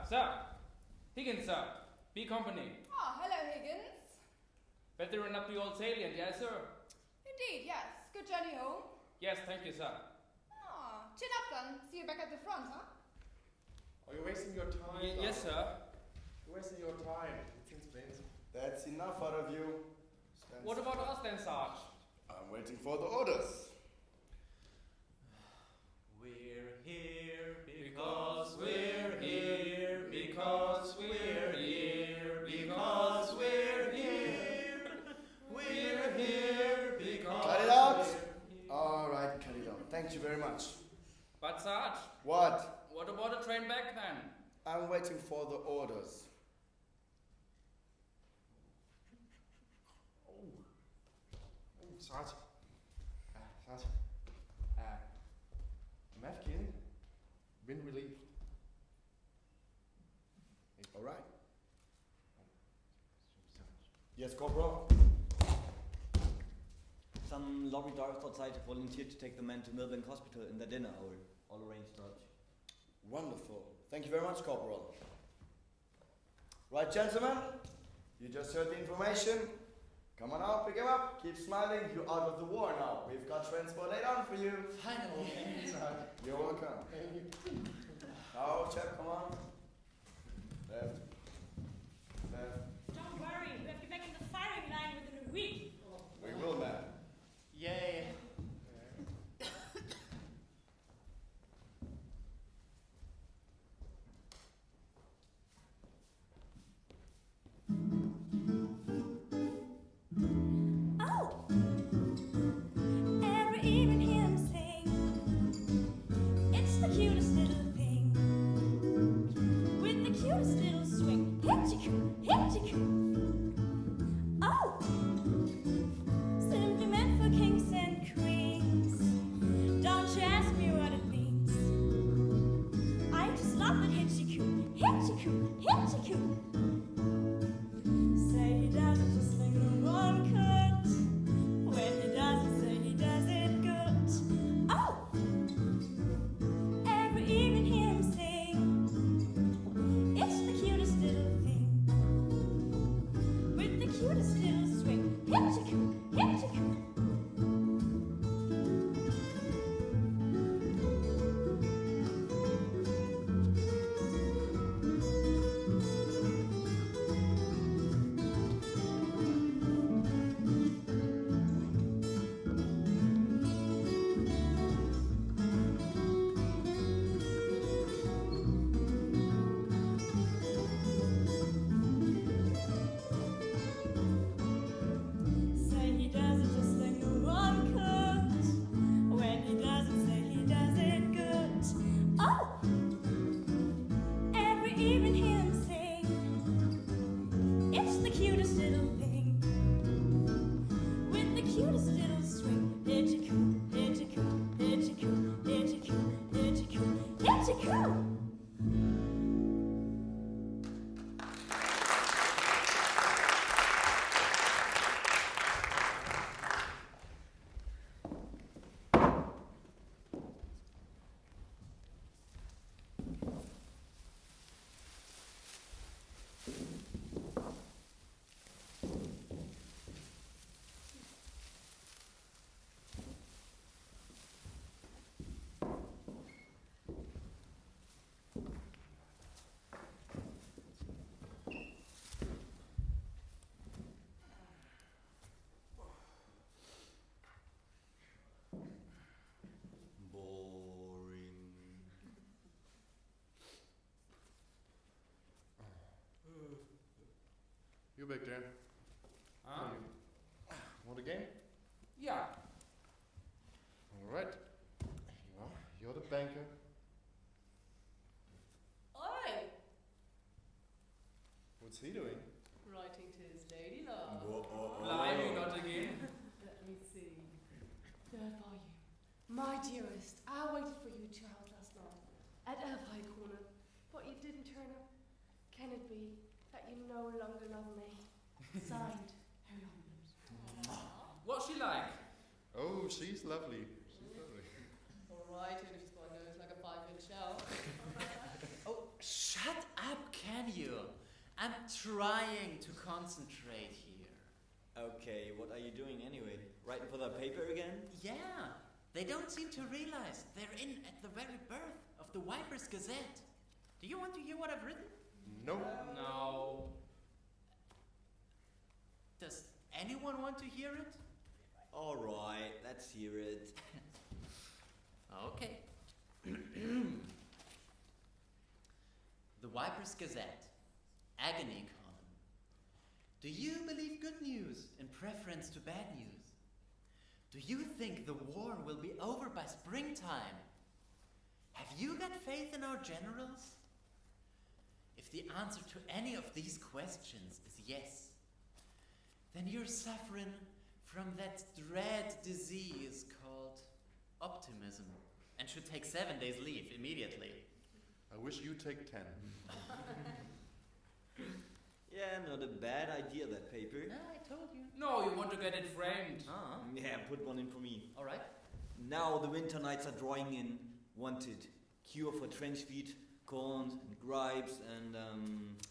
S18: Sir. Higgins, sir. B Company.
S4: Oh, hello, Higgins.
S18: Veteran up the old salient, yes, sir?
S4: Indeed, yes. Good journey home.
S18: Yes, thank you, sir.
S4: Ah, chin up then. See you back at the front, huh?
S17: Are you wasting your time?
S18: Yes, sir.
S17: You're wasting your time. It's expensive.
S3: That's enough out of you. Stand
S18: What about us then, Sarge?
S3: I'm waiting for the orders.
S19: We're here because we're here because
S3: waiting for the orders.
S17: Sarge. Sarge. Mafkin. Been relieved.
S3: All right. Yes, Corporal.
S8: Some lorry drivers outside have volunteered to take the men to Millbank Hospital in their dinner hour. All arranged, Sarge.
S3: Wonderful. Thank you very much, Corporal. Right, gentlemen, you just heard the information. Come on out, pick him up, keep smiling. You're out of the war now. We've got transport laid on for you.
S7: Finally.
S3: You're welcome. Now, chap, come on. Left. Left.
S16: Don't worry, we have to be back in the firing line within a week.
S3: We will, man.
S7: Yay.
S16: Oh! Ever even hear him sing? It's the cutest little thing. With the cutest little swing. Hitchicoo, hitchicoo. Oh! Simply meant for kings and queens. Don't you ask me what it means. I just love that hitchicoo, hitchicoo, hitchicoo. Say he does it just like no one could. When he does it, say he does it good. Oh! Ever even hear him sing? It's the cutest little thing. With the cutest little swing. Hitchicoo, hitchicoo. Say he does it just like no one could. When he does it, say he does it good. Oh! Ever even hear him sing? It's the cutest little thing. With the cutest little swing. Hitchicoo, hitchicoo, hitchicoo, hitchicoo, hitchicoo, hitchicoo.
S3: Boring.
S17: You back there.
S18: Ah.
S17: Want a game?
S18: Yeah.
S17: All right. You're the banker.
S10: Oi!
S17: What's he doing?
S10: Writing to his lady love.
S18: Blimey, not again.
S10: Let me see. There are you. My dearest, I waited for you 2 hours last night at Hildesheim corner, but you didn't turn up. Can it be that you no longer love me? Signed, Harry Holmes.
S18: What's she like?
S17: Oh, she's lovely. She's lovely.
S10: Alright, even if she's got a nose like a 5-inch shell.
S7: Oh, shut up, can you? I'm trying to concentrate here.
S8: Okay, what are you doing anyway? Writing for the paper again?
S7: Yeah, they don't seem to realize they're in at the very birth of the Vipers Gazette. Do you want to hear what I've written?
S17: No.
S18: No.
S7: Does anyone want to hear it?
S8: Alright, let's hear it.
S7: Okay. The Vipers Gazette. Agony column. Do you believe good news in preference to bad news? Do you think the war will be over by springtime? Have you got faith in our generals?
S19: If the answer to any of these questions is yes, then you're suffering from that dread disease called optimism and should take 7 days leave immediately.
S13: I wish you take 10.
S8: Yeah, not a bad idea, that paper.
S19: No, I told you.
S18: No, you want to get it framed.
S8: Yeah, put one in for me.
S19: All right.
S8: Now the winter nights are drawing in. Wanted. Cure for trench feet, corns and gripes, and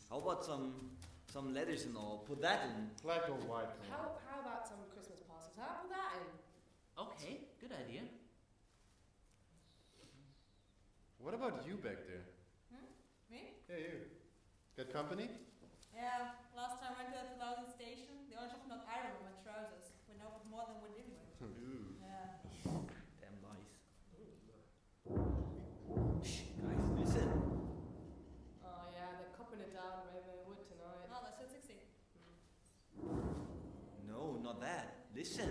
S8: how about some letters and all? Put that in.
S13: Black or white?
S10: How about some Christmas passes? Huh? Put that in.
S19: Okay, good idea.
S13: What about you back there?
S5: Me?
S13: Yeah, you. Got company?
S5: Yeah, last time I went to the 2000 station, they only took not iron on my trousers. We know what more than one anyway. Yeah.
S8: Damn lies. Shh, guys, listen.
S10: Oh yeah, they're copping it down Railway Wood tonight.
S5: No, that's at 60.
S8: No, not that. Listen.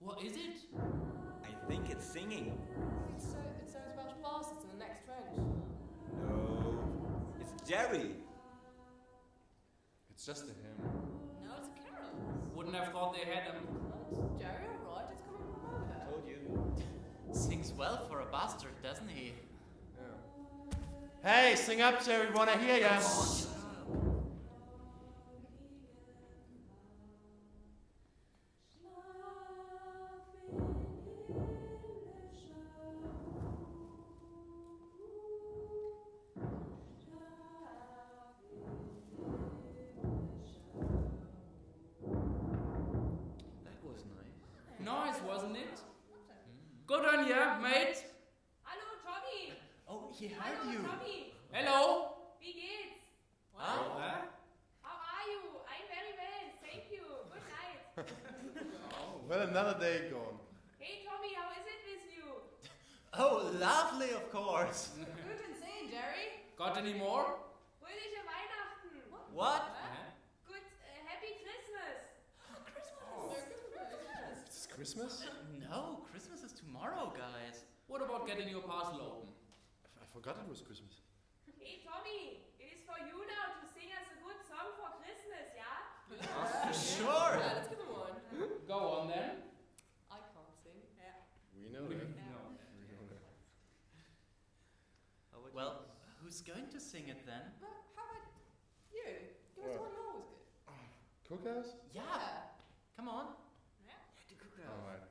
S18: What is it?
S8: I think it's singing.
S10: It's those Welsh bastards in the next trench.
S8: No, it's Jerry.
S13: It's just a hymn.
S5: No, it's a carol.
S18: Wouldn't have thought they had him.
S10: It's Jerry, alright, it's coming from over there.
S8: Told you.
S19: Sings well for a bastard, doesn't he?
S13: Yeah. Hey, sing up, Jerry. Wanna hear ya?
S8: That was nice.
S18: Nice, wasn't it? Good on ya, mate.
S5: Hallo, Tommy.
S19: Oh, he heard
S5: Hallo,
S19: you.
S5: Tommy.
S18: Hello.
S5: Wie geht's?
S19: Oh,
S5: How are you? I'm very well, thank you. Good night.
S13: Well, another day gone.
S5: Hey, Tommy, how is it with you?
S19: Oh, lovely, of course.
S10: Good and sane, Jerry.
S18: Got any more?
S5: Fröhliche Weihnachten.
S19: What?
S5: Good, happy Christmas.
S13: It's Christmas?
S19: No, Christmas is tomorrow, guys.
S18: What about getting your parcel open?
S13: I forgot it was Christmas.
S5: Hey, Tommy, it is for you now to sing us a good song for Christmas, yeah?
S19: Sure.
S10: Yeah, let's give him one.
S18: Go on then.
S10: I can't sing.
S5: Yeah.
S13: We know that.
S19: Well, who's going to sing it then?
S10: But how about you? Give us one you always good.
S13: Cookhouse?
S19: Yeah. Come on.
S13: Alright.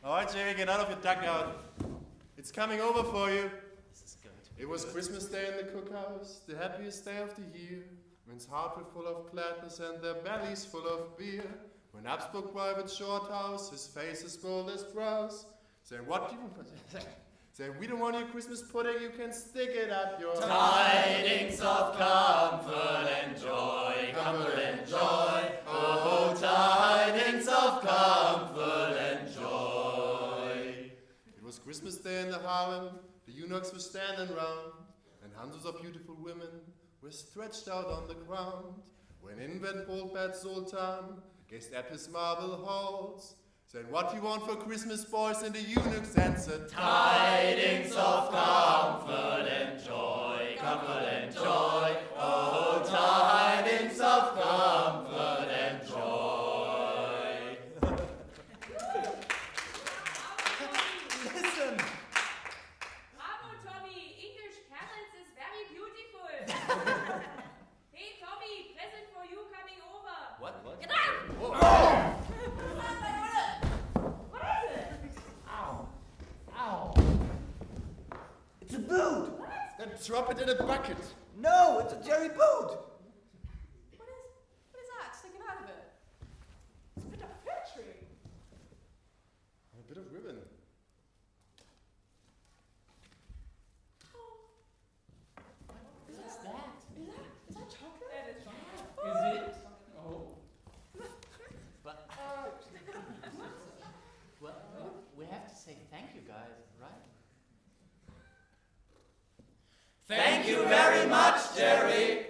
S13: Alright, Jerry, get out of your dugout. It's coming over for you.
S19: This is going to be
S13: It was
S19: good.
S13: Christmas Day in the cookhouse, the happiest day of the year. Men's hearts were full of gladness and their bellies full of beer. When up spoke Private Shorthouse, his face as bold as brass, saying, "What do you want?" Saying, "We don't want your Christmas pudding, you can stick it up your
S19: Tidings of comfort and joy, comfort and joy. Oh, tidings of comfort and joy."
S13: It was Christmas Day in the harem, the eunuchs were standing round, and hundreds of beautiful women were stretched out on the ground. When in went bold bad Sultan, gazed at his marble halls, saying, "What do you want for Christmas, boys?" And the eunuchs answered,
S19: Tidings of comfort and joy, comfort and joy. Oh, tidings of comfort and joy. Listen.
S5: Bravo, Tommy. English carols is very beautiful. Hey, Tommy, present for you coming over.
S19: What?
S5: Get out!
S19: Whoa.
S5: What is it?
S8: Ow. It's a boot.
S13: "Then drop it in a bucket."
S8: No, it's a Jerry boot.
S10: What is that sticking out of it? It's a bit of poetry.
S13: A bit of ribbon.
S19: What's that?
S10: Is that chocolate?
S5: That is chocolate.
S18: Is it? Oh.
S19: But, well, we have to say thank you, guys, right?
S18: Thank you very much, Jerry.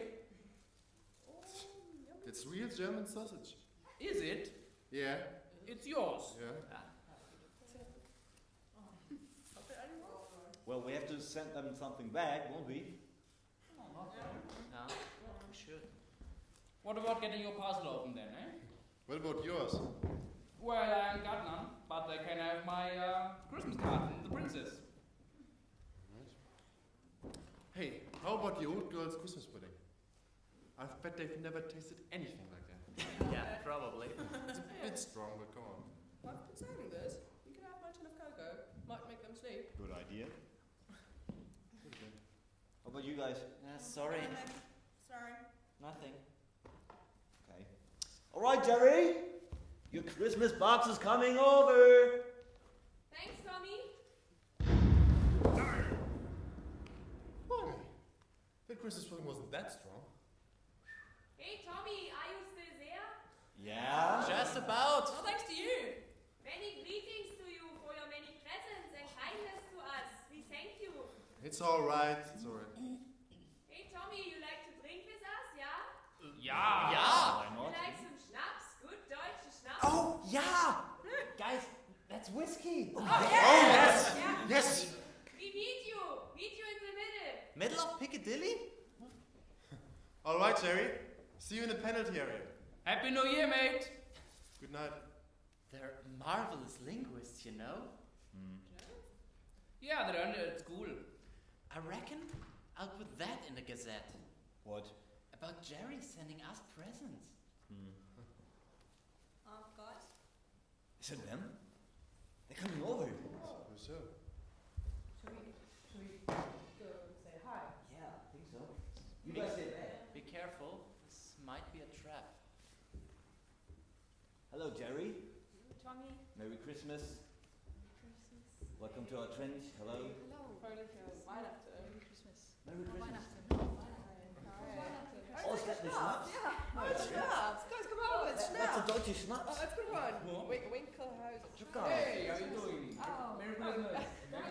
S13: It's real German sausage.
S18: Is it?
S13: Yeah.
S18: It's yours.
S13: Yeah.
S8: Well, we have to send them something back, won't we?
S19: No, we should.
S9: What about getting your parcel open then, eh?
S13: What about yours?
S9: Well, I ain't got none, but they can have my Christmas card from the princess.
S13: Hey, how about the old girl's Christmas pudding? I bet they've never tasted anything like that.
S19: Yeah, probably.
S13: It's a bit strong, but come on.
S20: I've been saving this. You can have my tin of cocoa. Might make them sleep.
S8: Good idea. How about you guys?
S19: Sorry.
S20: Sorry.
S19: Nothing.
S8: Okay. All right, Jerry. Your Christmas box is coming over.
S4: Thanks, Tommy.
S13: Blimey. That Christmas pudding wasn't that strong.
S4: Hey, Tommy, are you still there?
S8: Yeah?
S19: Just about.
S20: Well, thanks to you.
S4: Many greetings to you for your many presents and kindness to us. We thank you.
S13: It's alright, it's alright.
S4: Hey, Tommy, you like to drink with us, yeah?
S9: Yeah.
S19: Yeah.
S4: You like some Schnaps? Good deutsche Schnaps?
S19: Oh, yeah. Guys, that's whiskey.
S20: Oh,
S13: yes!
S20: Yeah.
S13: Yes!
S4: We meet you. Meet you in the middle.
S19: Middle of Piccadilly?
S13: Alright, Jerry. See you in the penalty area.
S9: Happy New Year, mate.
S13: Good night.
S19: They're marvelous linguists, you know.
S9: Yeah, they learned it at school.
S19: I reckon I'll put that in the Gazette.
S8: What?
S19: About Jerry sending us presents.
S20: Guys.
S8: Is it them? They're coming over.
S13: Who's so?
S12: Should we go say hi?
S8: Yeah, I think so. You guys say that.
S19: Be careful, this might be a trap.
S8: Hello, Jerry.
S4: Tommy.
S8: Merry Christmas. Welcome to our trench. Hello.
S20: Fröhliche Weihnachten. Merry Christmas.
S8: Merry Christmas.
S20: Oh,
S8: is that the Schnaps?
S20: Yeah. Oh, it's Schnaps. Guys, come on, it's Schnaps.
S8: That's a deutsche Schnaps.
S20: Oh, it's good one. Winkelhausen.
S9: Hey, how you doing?
S20: Oh.
S9: Merry Christmas.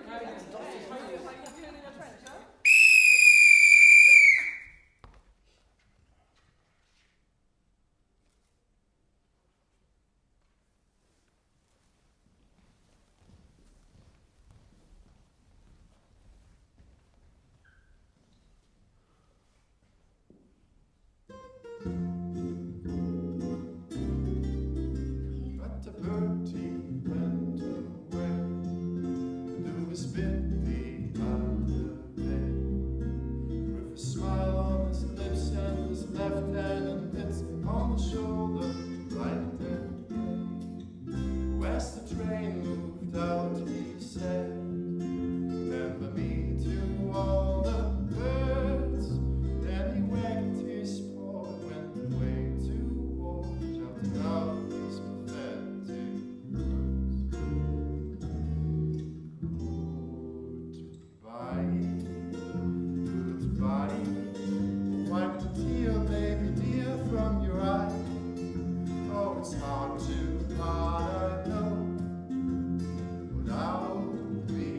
S20: How you doing in your trench, huh?
S13: But the birdie went away to his bit the other day, with a smile on his lips and his left hand and hits on the shoulder, right there. As the train moved out, he said, "Remember me to all the birds." Then he wagged his paw and went away to war, shouting out these pathetic words. Goodbye, goodbye. Wipe the tear, baby dear, from your eye. Oh, it's hard to part, I know, but I'll be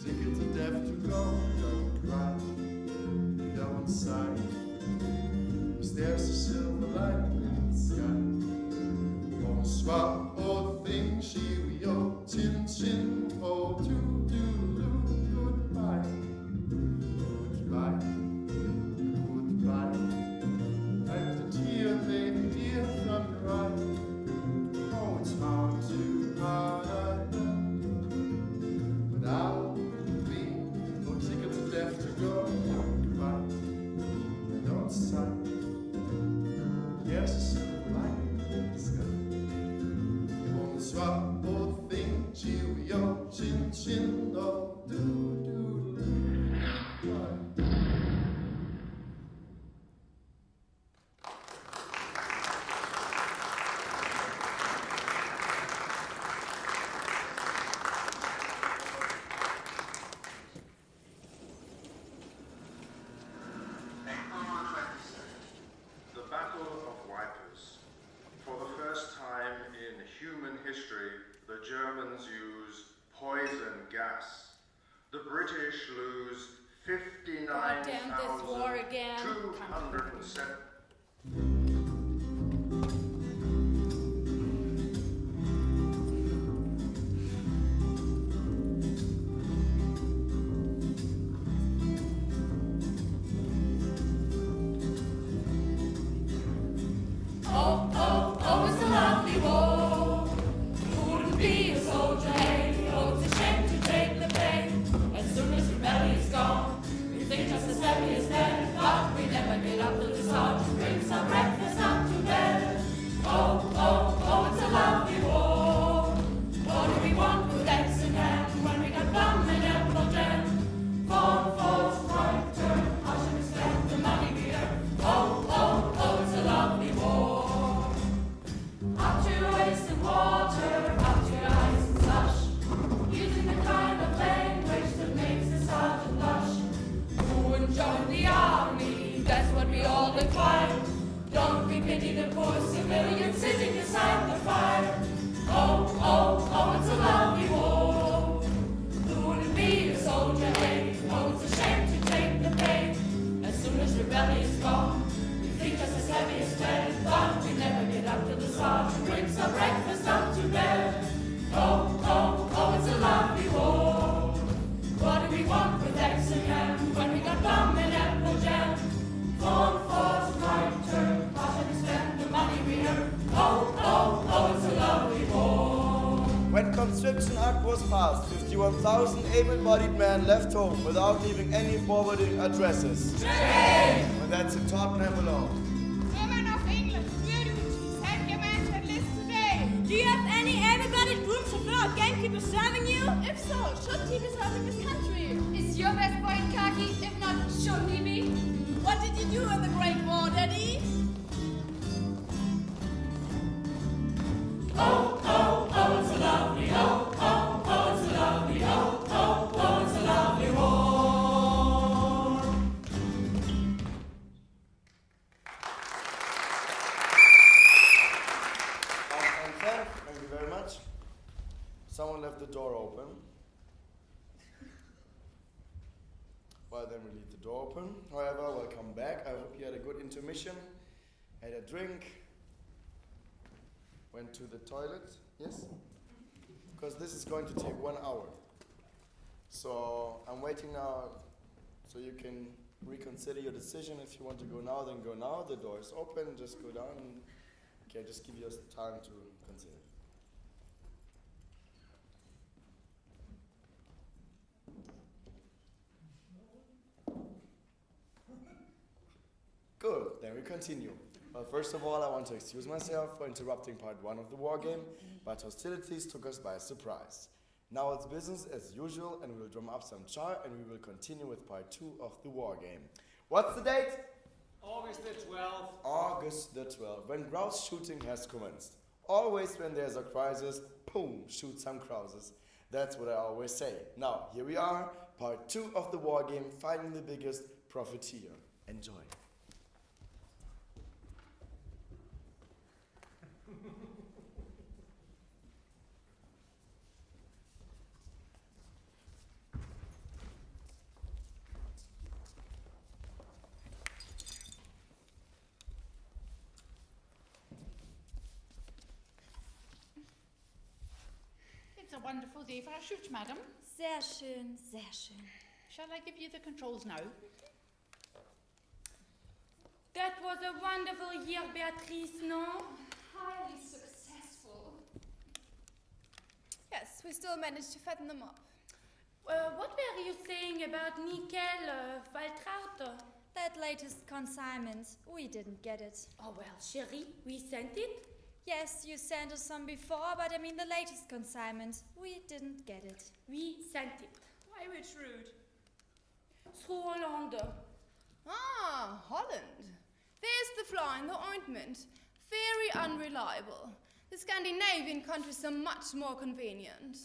S13: tickled to death to go. Don't cry, don't sigh, 'cause there's a silver lining in the sky. Bonsoir, oh thing, cheerio, chin chin, oh toodaloo, goodbye, goodbye, goodbye. Wipe the tear, baby dear, from your eye. Oh, it's hard to part, I know, but I'll be tickled to death to go. Don't cry, and don't sigh. There's a silver lining in the sky. Bonsoir, oh thing, cheerio, chin chin, oh doo-doo-doo. Bye.
S1: April 22nd, the Battle of Wipers. For the first time in human history, the Germans use poison gas. The British lose
S4: God damn this war again.
S1: 59,207.
S2: want with Hexagon when we got rum and apple jam. Corn falls right turn, how we spend the money we earn. Oh, oh, oh, it's a lovely war.
S3: When Conscription Act was passed, 51,000 able-bodied men left home without leaving any forwarding addresses.
S2: Shame!
S3: And that's in Tottenham alone.
S6: Women of England, where do you send your men to enlist today?
S16: Do you have any able-bodied groom chauffeur or gamekeeper serving you?
S4: If so, shouldn't he be serving his country? Is your best boy in khaki? If not, shouldn't he be? What did you do in the Great War, Daddy?
S2: Oh, oh, oh, it's a lovely, oh, oh, oh, it's a lovely, oh, oh, oh, it's a lovely war.
S3: Thank you very much. Someone left the door open. Well, then we leave the door open. However, welcome back. I hope you had a good intermission, had a drink, went to the toilet, yes? Because this is going to take 1 hour. So I'm waiting now so you can reconsider your decision. If you want to go now, then go now. The door is open, just go down. Okay, just give you time to consider. Good, then we continue. Well, first of all, I want to excuse myself for interrupting part 1 of the war game, but hostilities took us by surprise. Now it's business as usual, and we'll drum up some char, and we will continue with part 2 of the war game. What's the date?
S7: August the 12th.
S3: August the 12th, when grouse shooting has commenced. Always when there's a crisis, boom, shoot some grouses. That's what I always say. Now, here we are, part 2 of the war game, finding the biggest profiteer. Enjoy.
S6: It's a wonderful day for a shoot, madam.
S16: Sehr schön, sehr schön.
S6: Shall I give you the controls now?
S4: That was a wonderful year, Beatrice, no?
S10: Highly successful.
S4: Yes, we still managed to fatten them up.
S10: What were you saying about Nickel, Waltraud?
S16: That latest consignment, we didn't get it.
S10: Oh well, chérie, we sent it.
S16: Yes, you sent us some before, but I mean the latest consignment. We didn't get it.
S10: We sent it.
S20: Why which route?
S10: Through Hollande.
S4: Ah, Holland. There's the fly in the ointment. Very unreliable. The Scandinavian countries are much more convenient.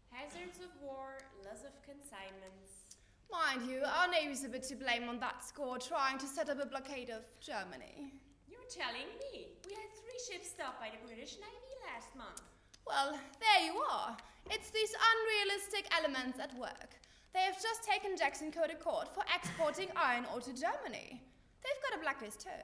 S20: Hazards of war, loss of consignments.
S4: Mind you, our navy's a bit to blame on that score, trying to set up a blockade of Germany.
S20: You're telling me? We had 3 ships stopped by the British Navy last month.
S4: Well, there you are. It's these unrealistic elements at work. They have just taken Jackson Code to court for exporting iron ore to Germany. They've got a blacklist too.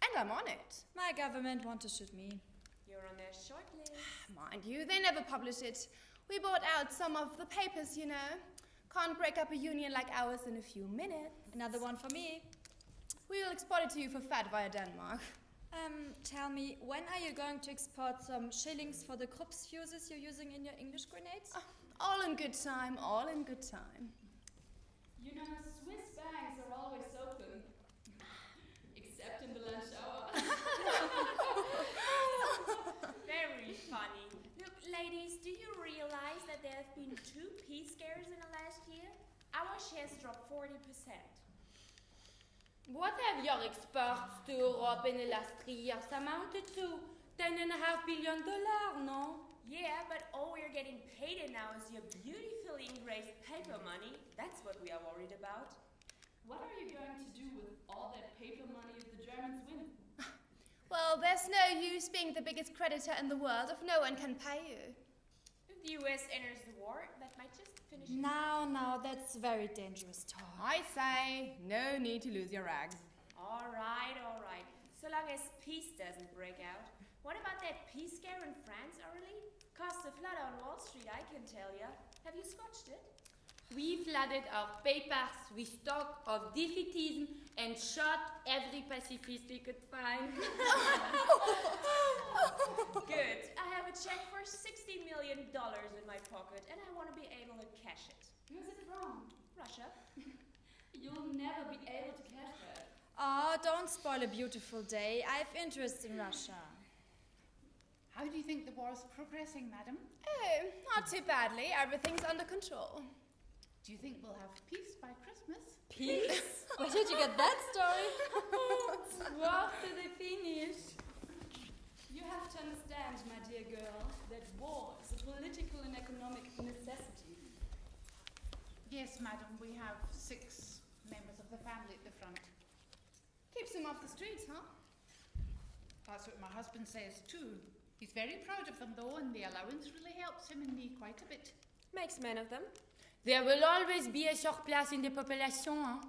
S4: And I'm on it.
S16: My government want to shoot me.
S20: You're on their short list.
S4: Mind you, they never publish it. We bought out some of the papers, you know. Can't break up a union like ours in a few minutes.
S16: Another one for me.
S4: We will export it to you for fat via Denmark.
S16: Tell me, when are you going to export some shillings for the Krupp's fuses you're using in your English grenades?
S4: All in good time, all in good time.
S5: You know, Swiss banks are always open. Except in the lunch hour.
S20: Very funny. Look, ladies, do you realize that there have been 2 peace scares in the last year? Our shares dropped 40%.
S10: What have your exports to Europe in the last 3 years amounted to? $10.5 billion, no?
S20: Yeah, but all we're getting paid in now is your beautifully engraved paper money. That's what we are worried about.
S5: What are you going to do with all that paper money if the Germans win?
S4: Well, there's no use being the biggest creditor in the world if no one can pay you.
S20: If the US enters the war, that might just finish it.
S16: Now, that's very dangerous talk.
S4: I say, no need to lose your rags.
S20: All right. So long as peace doesn't break out. What about that peace scare in France, Aurelie? Cost a flood on Wall Street, I can tell ya. Have you scotched it?
S21: We flooded our papers with talk of defeatism and shot every pacifist we could find.
S20: Good. I have a check for $60 million in my pocket and I want to be able to cash it.
S4: Who's it from?
S20: Russia.
S4: You'll never be able to cash that.
S22: Oh, don't spoil a beautiful day. I have interest in Russia.
S6: How do you think the war's progressing, madam?
S4: Oh, not too badly. Everything's under control.
S6: Do you think we'll have peace by Christmas?
S22: Peace? Where did you get that story?
S21: War to the finish.
S10: You have to understand, my dear girl, that war is a political and economic necessity.
S6: Yes, madam, we have 6 members of the family at the front.
S4: Keeps him off the streets, huh?
S6: That's what my husband says too. He's very proud of them though, and the allowance really helps him and me quite a bit.
S20: Makes men of them.
S21: There will always be a surplus in the population, hein?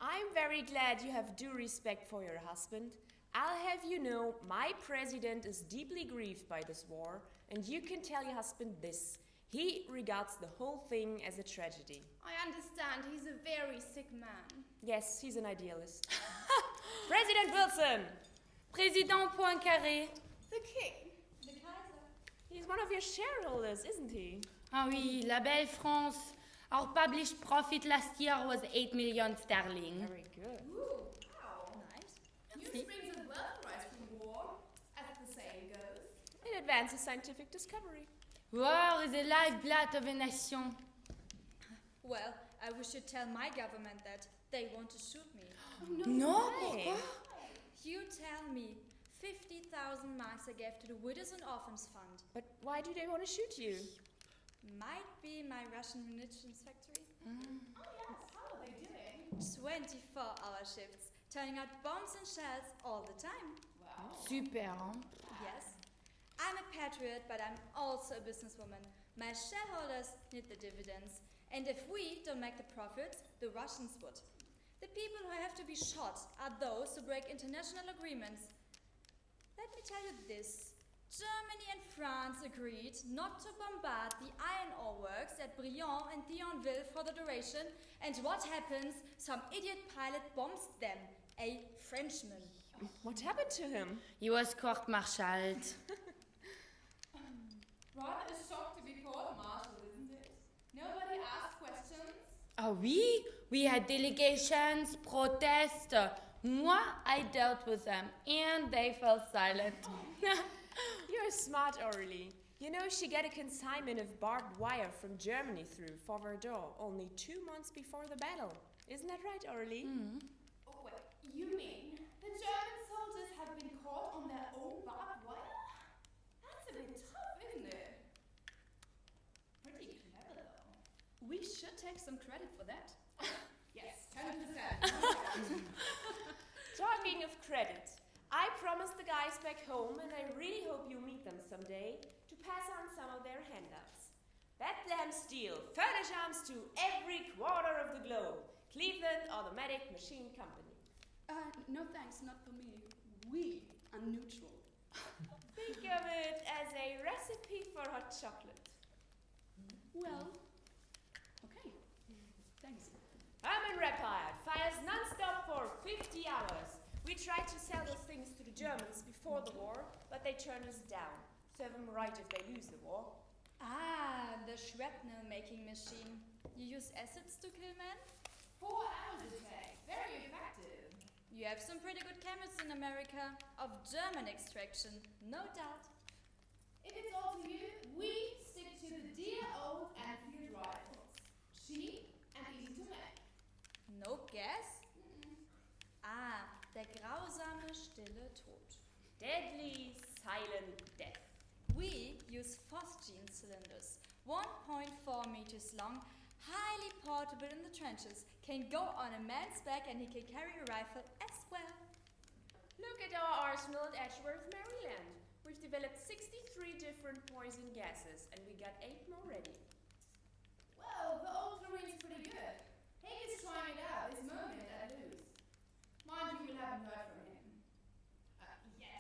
S20: I'm very glad you have due respect for your husband. I'll have you know, my president is deeply grieved by this war, and you can tell your husband this. He regards the whole thing as a tragedy.
S4: I understand. He's a very sick man.
S20: Yes, he's an idealist. President Wilson!
S21: Président Poincaré.
S4: The king.
S20: The Kaiser. He's one of your shareholders, isn't he?
S21: Ah oui, la belle France. Our published profit last year was 8 million sterling.
S20: Very good.
S4: Ooh, wow. Nice. New springs of wealth rise from war, as the saying goes.
S20: It advances scientific discovery.
S21: War is the lifeblood of a nation.
S22: Well, I wish you'd tell my government that. They want to shoot me.
S21: No, pourquoi?
S22: You tell me. 50,000 marks I gave to the Widows and Orphans Fund.
S20: But why do they want to shoot you?
S22: Might be my Russian munitions factory.
S4: Oh yes, how are they doing?
S22: 24-hour shifts, turning out bombs and shells all the time.
S4: Wow.
S21: Super, hein?
S22: Yes. I'm a patriot, but I'm also a businesswoman. My shareholders need the dividends. And if we don't make the profits, the Russians would. The people who have to be shot are those who break international agreements. Let me tell you this. Germany and France agreed not to bombard the iron ore works at Briand and Thionville for the duration. And what happens? Some idiot pilot bombs them. A Frenchman.
S20: What happened to him?
S21: He was court-martialed.
S4: Rather a shock to be court-martialed, isn't it? Nobody asked questions.
S21: Oh oui, we had delegations, protests. Moi, I dealt with them, and they fell silent.
S20: You're smart, Aurelie. You know she got a consignment of barbed wire from Germany through for Verdun only 2 months before the battle. Isn't that right, Aurelie?
S21: Mm-hmm.
S4: Oh, wait, you mean the German soldiers have been caught on their own barbed wire? That's a bit tough, isn't it? Pretty clever, though.
S10: We should take some credit for that.
S4: Yes, 10%.
S20: Talking of credit, I promised the guys back home, and I really hope you meet them someday, to pass on some of their handouts. Bethlehem Steel, furnish arms to every quarter of the globe. Cleveland Automatic Machine Company.
S10: No thanks, not for me. We are neutral.
S20: Think of it as a recipe for hot chocolate.
S10: Well, okay. Thanks.
S20: Herman Repard fires non-stop for 50 hours. We tried to sell those things to the Germans before the war, but they turned us down. Serve them right if they lose the war.
S22: Ah, the shrapnel making machine. You use acids to kill men?
S4: 4 hours a day. Very effective.
S22: You have some pretty good chemists in America. Of German extraction, no doubt.
S4: If it's all to you, we stick to the dear old Enfield rifles. Cheap and easy to make.
S22: No gas? Ah, der grausame stille Tod.
S20: Deadly silent death.
S22: We use phosgene cylinders, 1.4 meters long, highly portable in the trenches, can go on a man's back and he can carry a rifle as well.
S20: Look at our arsenal at Edgeworth, Maryland. We've developed 63 different poison gases, and we got 8 more ready.
S4: Well, the old Marine's pretty good. Hank is trying it out this moment at Luz. Mind you, we haven't heard from him. Yes.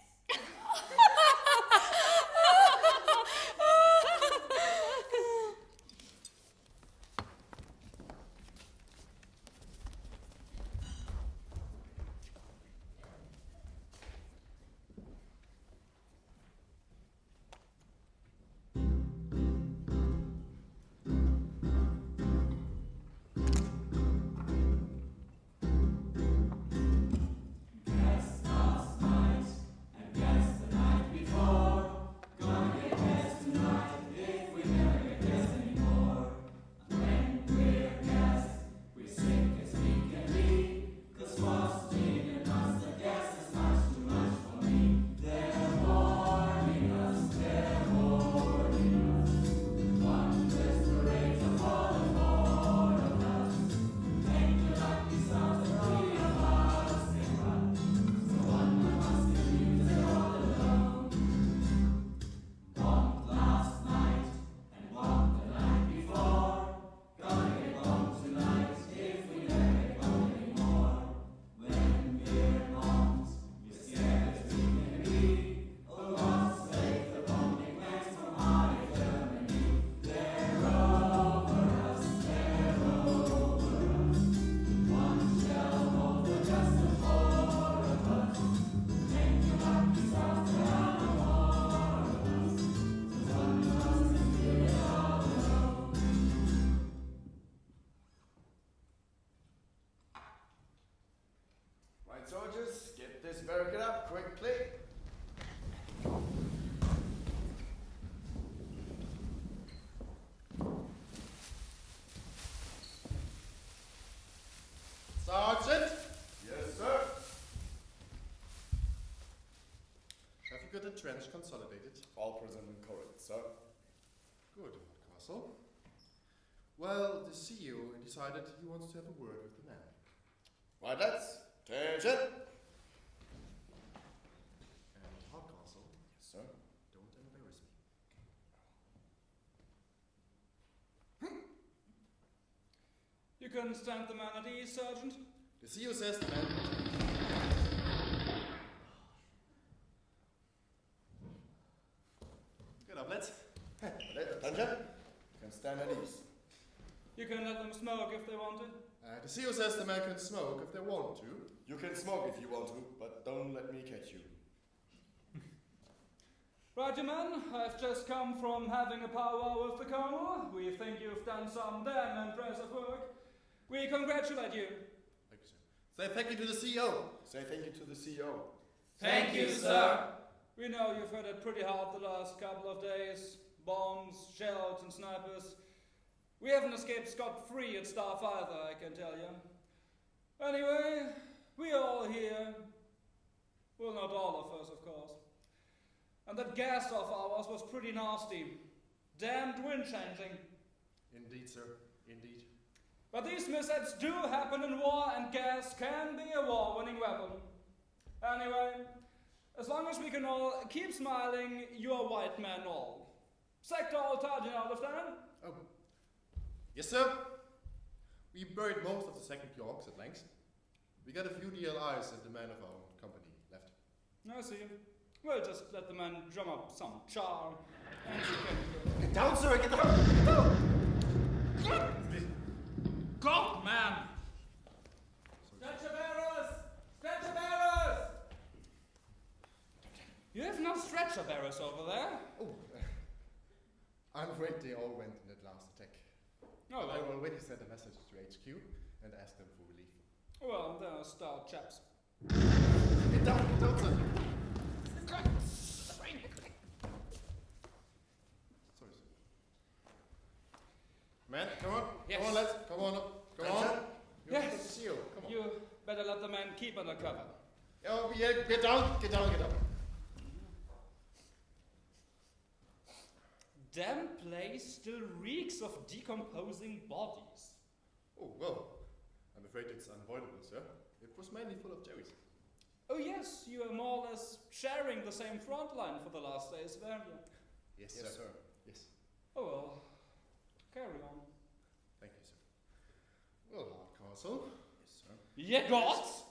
S3: spark it up quickly.
S13: Sergeant?
S3: Yes, sir.
S13: Have you got the trench consolidated?
S3: All present and correct, sir.
S13: Good, Castle. Well, the CEO decided he wants to have a word with the man.
S3: Right, lads. Attention.
S13: And Hardcastle,
S3: Yes, sir.
S13: don't embarrass me.
S9: You can stand the man at ease, Sergeant.
S13: The CEO says the man... Get up, lads.
S3: Attention. You can stand at ease.
S9: You can let them smoke if they want to.
S13: The CEO says the man can smoke if they want to.
S3: You can smoke if you want to, but don't let me catch you.
S9: Right, you men, I've just come from having a powwow with the Colonel. We think you've done some damn impressive work. We congratulate you.
S13: Thank you, sir. Say thank you to the CEO.
S3: Say thank you to the CEO.
S9: Thank you, sir. We know you've had it pretty hard the last couple of days. Bombs, shells, and snipers. We haven't escaped scot-free at staff either, I can tell you. Anyway, we all here. Well, not all of us, of course. And that gas off ours was pretty nasty. Damned wind-changing.
S13: Indeed, sir. Indeed.
S9: But these mishaps do happen in war, and gas can be a war-winning weapon. Anyway, as long as we can all keep smiling, you're white men all. Sector all tight, you understand?
S13: Oh. Yes, sir. We buried most of the second Yorks at length. We got a few DLIs and the man of our company left.
S9: I see. We'll just let the man drum up some char, and you can go.
S13: Get down, sir! Get down! Get down!
S9: God, man!
S7: Stretcher bearers! Stretcher bearers!
S9: You have no stretcher bearers over there?
S13: Oh, I'm afraid they all went in that last attack.
S9: Oh,
S13: I
S9: well.
S13: already sent a message to HQ and asked them for relief.
S9: Well, they're stout chaps.
S13: Get down, sir! Sorry, sir. Man, come on.
S9: Yes.
S13: Come on, lads. Come on up. Come on.
S9: Yes.
S13: See you. Come on.
S9: You better let the man keep under cover.
S13: Oh, yeah, get down, get down, get down.
S9: Damn place still reeks of decomposing bodies.
S13: Oh, well, I'm afraid it's unavoidable, sir. It was mainly full of cherries.
S9: Oh yes, you are more or less sharing the same front line for the last days, weren't you?
S13: Yes,
S3: Yes,
S13: sir.
S3: sir.
S13: Yes.
S9: Oh well, carry on.
S13: Thank you, sir. Well, Hardcastle.
S3: Yes, sir.
S9: Jägers?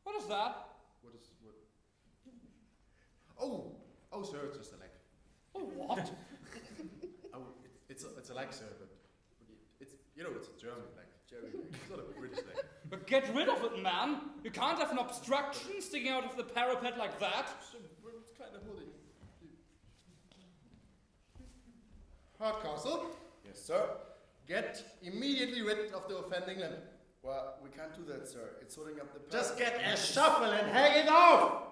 S9: What is that?
S13: What? Oh, sir, it's just a leg.
S9: Oh, what?
S13: It's a leg, sir, but it's it's a German leg. It's not a British leg.
S9: But get rid of it, man! You can't have an obstruction sticking out of the parapet like that.
S13: It's kind of woolly. Hardcastle.
S3: Yes, sir.
S13: Get immediately rid of the offending limb.
S3: Well, we can't do that, sir. It's holding up the
S13: Just get a shovel and hang it off!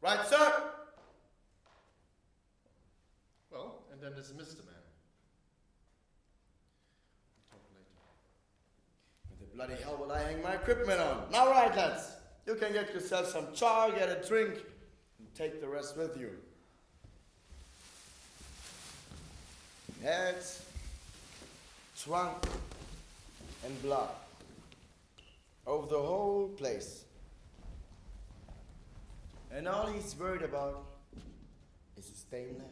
S3: Right, sir.
S13: Well, and then dismiss the man. We'll talk later.
S3: With the bloody hell will I hang my equipment on? Now, right, lads. You can get yourself some char, get a drink, and take the rest with you. Heads, trunk, and blood. Over the whole place. And all he's worried about is his stained leg.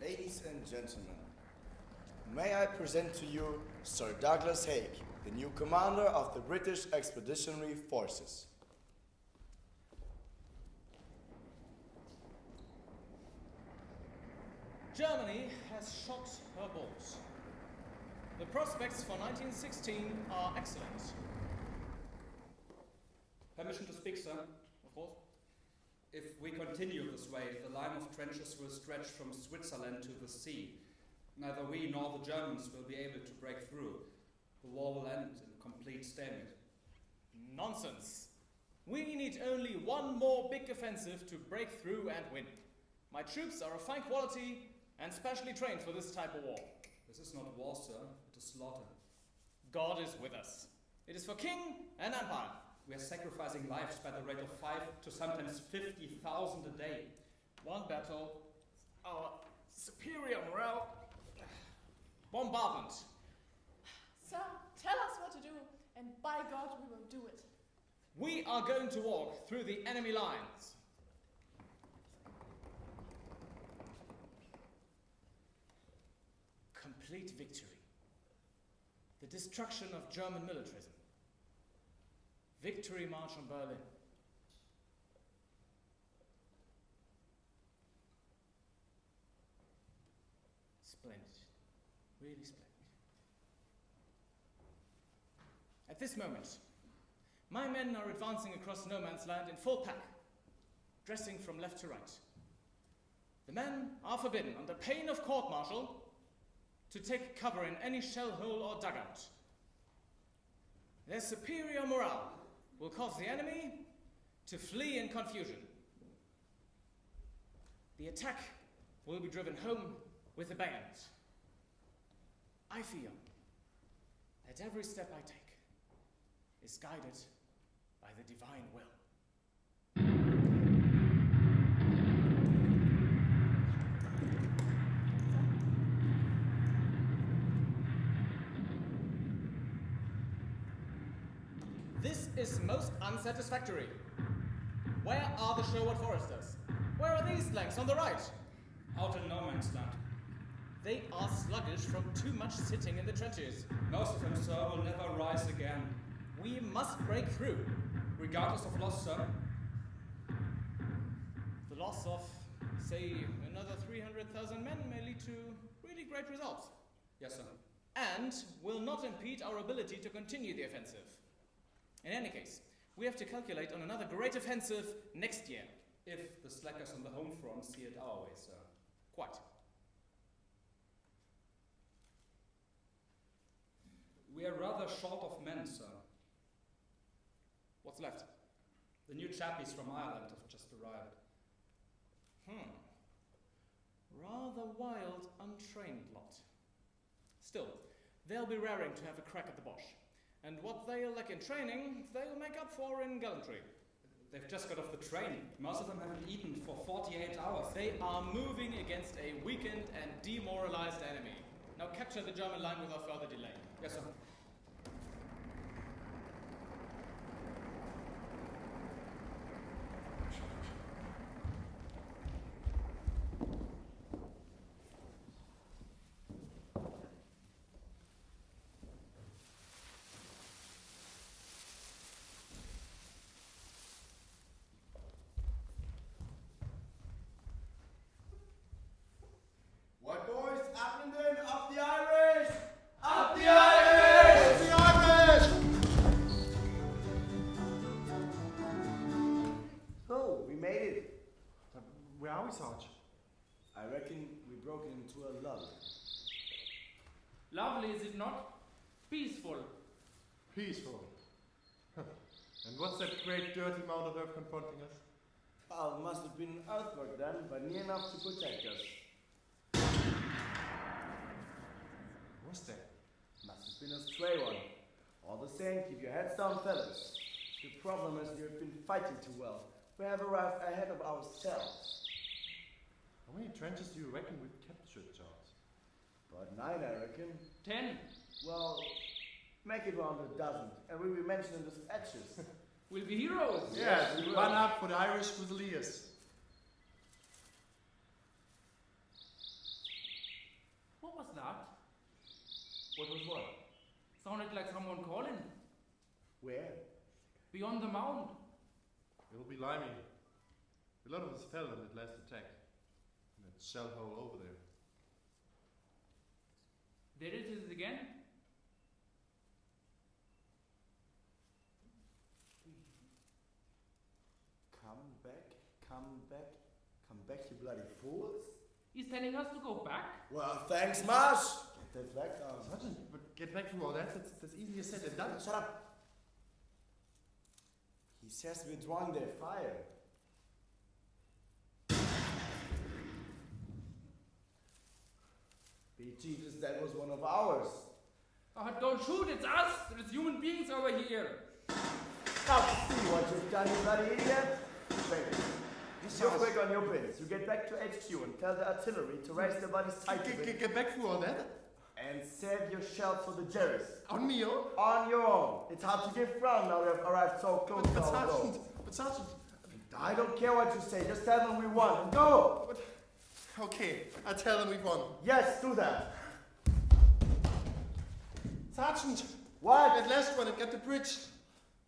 S3: Ladies and gentlemen, may I present to you Sir Douglas Haig, the new commander of the British Expeditionary Forces.
S7: Germany has shot her balls. The prospects for 1916 are excellent.
S9: Permission to speak, sir? Of course. If we continue this way, the line of trenches will stretch from Switzerland to the sea. Neither we nor the Germans will be able to break through. The war will end in complete stalemate.
S7: Nonsense. We need only one more big offensive to break through and win. My troops are of fine quality and specially trained for this type of war.
S9: This is not war, sir. It is slaughter.
S7: God is with us. It is for king and empire.
S9: We are sacrificing lives by the rate of 5 to sometimes 50,000 a day.
S7: One battle, our superior morale, bombardment.
S5: Sir, tell us what to do, and by God, we will do it.
S7: We are going to walk through the enemy lines. Complete victory. The destruction of German militarism. Victory march on Berlin. Splendid. Really splendid. At this moment, my men are advancing across no man's land in full pack, dressing from left to right. The men are forbidden, under pain of court-martial, to take cover in any shell hole or dugout. Their superior morale will cause the enemy to flee in confusion. The attack will be driven home with the bayonet. I feel that every step I take is guided by the divine will. This is most unsatisfactory. Where are the Sherwood Foresters? Where are these flanks on the right?
S9: Out in no man's land.
S7: They are sluggish from too much sitting in the trenches.
S9: Most of them, sir, will never rise again.
S7: We must break through.
S9: Regardless of loss, sir.
S7: The loss of, say, another 300,000 men may lead to really great results.
S9: Yes, sir.
S7: And will not impede our ability to continue the offensive. In any case, we have to calculate on another great offensive next year.
S9: If the slackers on the home front see it our way, sir.
S7: Quite.
S9: We are rather short of men, sir.
S7: What's left?
S9: The new chappies from Ireland have just arrived.
S7: Rather wild, untrained lot. Still, they'll be raring to have a crack at the Bosch. And what they'll lack in training, they'll make up for in gallantry.
S9: They've just got off the train. Most of them haven't eaten for 48 hours.
S7: They are moving against a weakened and demoralized enemy. Now capture the German line without further delay.
S9: Yes, sir.
S3: What boys? Up and then, up the Irish!
S13: Up the Irish! Up the Irish!
S3: Oh, we made it.
S11: Where are we, Sarge?
S3: I reckon we broke into a lull.
S18: Lovely, is it not? Peaceful.
S13: Peaceful.
S17: what's that great dirty mound of earth confronting us?
S3: Well, it must have been an earthquake then, but near enough to protect us.
S17: What's that?
S3: Must have been a stray one. All the same, keep your heads down, fellas. The problem is you've been fighting too well. We have arrived ahead of ourselves.
S17: How many trenches do you reckon we've captured, Charles?
S3: About 9, I reckon.
S18: 10.
S3: Well, make it round a dozen, and we'll be mentioned in the dispatches.
S18: We'll be heroes.
S17: Yes, we run up for the Irish Fusiliers.
S18: What was that? What was what? Sounded like someone calling.
S3: Where?
S18: Beyond the mound.
S17: It'll be limey. A lot of us fell in that last attack. In that shell hole over there.
S18: There it is again.
S3: Come back, you bloody fools.
S18: He's telling us to go back?
S3: Well, thanks, Marsh. Get that flag down.
S17: Sergeant, but get back from all that. That's easier said than done.
S3: Shut up. He says we're drawing their fire. Be Jesus, that was one of ours.
S18: Oh, don't shoot, it's us! There's human beings over here!
S3: Now, see what you've done, you bloody idiot? Wait. You're quick on your bins. You get back to HQ and tell the artillery to raise their bloody sight.
S17: Get back through all that?
S3: And save your shells for the Jerrys.
S17: On me, oh?
S3: On your own. It's hard to give ground now we've arrived so close to our goal.
S17: But Sergeant...
S3: I don't care what you say. Just tell them we won and go!
S17: Okay, I tell them we won.
S3: Yes, do that.
S17: Sergeant!
S3: What?
S17: That last one, it got the bridge.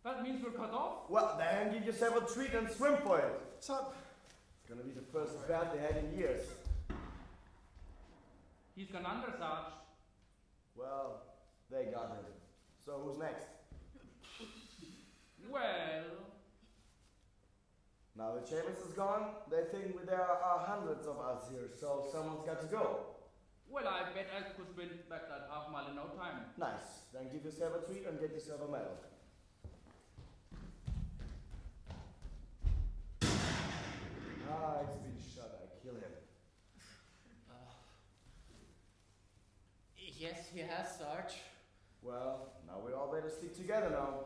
S18: That means we're cut off?
S3: Well, then give yourself a treat and swim for it. It's gonna be the first bat they had in years.
S18: He's gone under, Sarge.
S3: Well, they got him. So who's next?
S18: Well...
S3: Now the Chambers is gone, they think there are hundreds of us here, so someone's got to go.
S18: Well, I bet I could sprint back that half mile in no time.
S3: Nice. Then give yourself a treat and get yourself a medal. Ah, it's been shot. I kill him.
S19: Yes, he has, Sarge.
S3: Well, now we all better stick together now.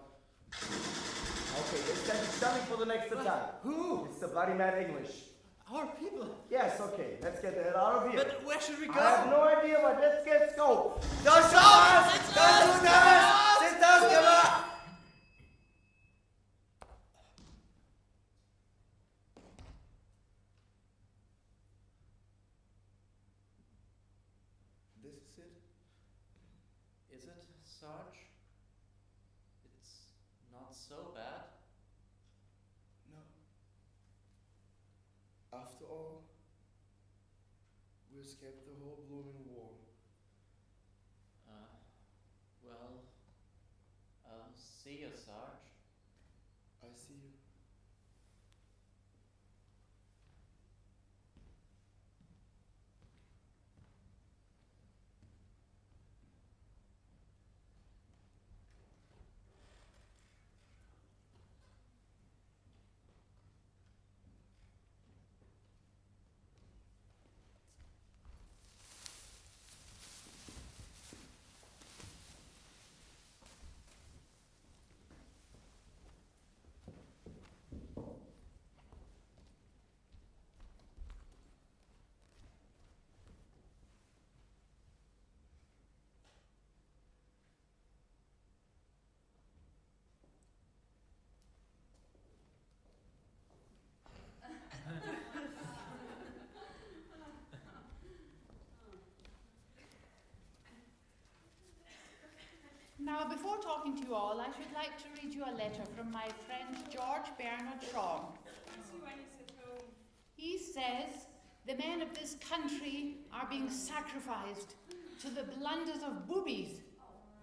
S3: Okay, let's get standing for the next attack.
S19: Who?
S3: It's the bloody mad English.
S19: Our people.
S3: Yes, okay, let's get the hell out of here.
S19: But where should we go?
S3: I have no idea, but let's go.
S19: Los
S3: This is it?
S19: Is it, Sarge? It's not so bad.
S3: No. After all, we escaped the whole blooming war.
S19: Well, I'll see you, Sarge.
S3: I see you.
S6: Now, before talking to you all, I should like to read you a letter from my friend George Bernard Shaw. He says, the men of this country are being sacrificed to the blunders of boobies,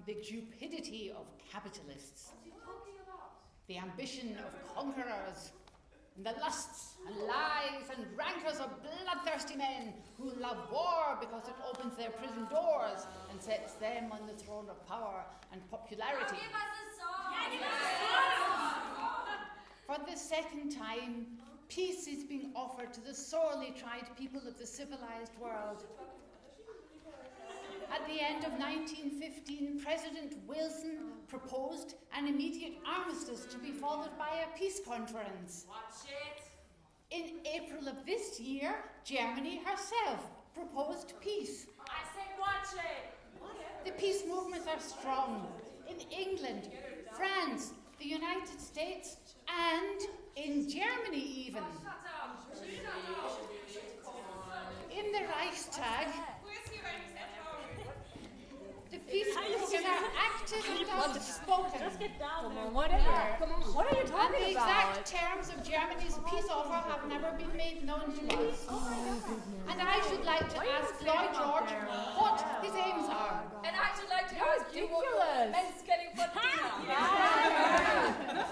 S6: the cupidity of capitalists, the ambition of conquerors, and the lusts and lies and rancors of bloodthirsty men who love war because it opens their prison doors and sets them on the throne of power and popularity.
S16: Give us a song! Yeah, give us a song!
S6: second time, peace is being offered to the sorely tried people of the civilized world. At the end of 1915, President Wilson proposed an immediate armistice to be followed by a peace conference.
S20: Watch it.
S6: In April of this year, Germany herself proposed peace.
S20: I said watch it.
S6: The peace movements are strong in England, France, the United States, and in Germany even. In the Reichstag, the peace movements are active and outspoken.
S12: Just get down there. Whatever. Come on. What are you talking
S6: And the
S12: about?
S6: exact terms of Germany's peace offer have never been made known to us. And I should like to ask Lloyd George what his aims are.
S10: And I should like to ask you what men's getting for dinner.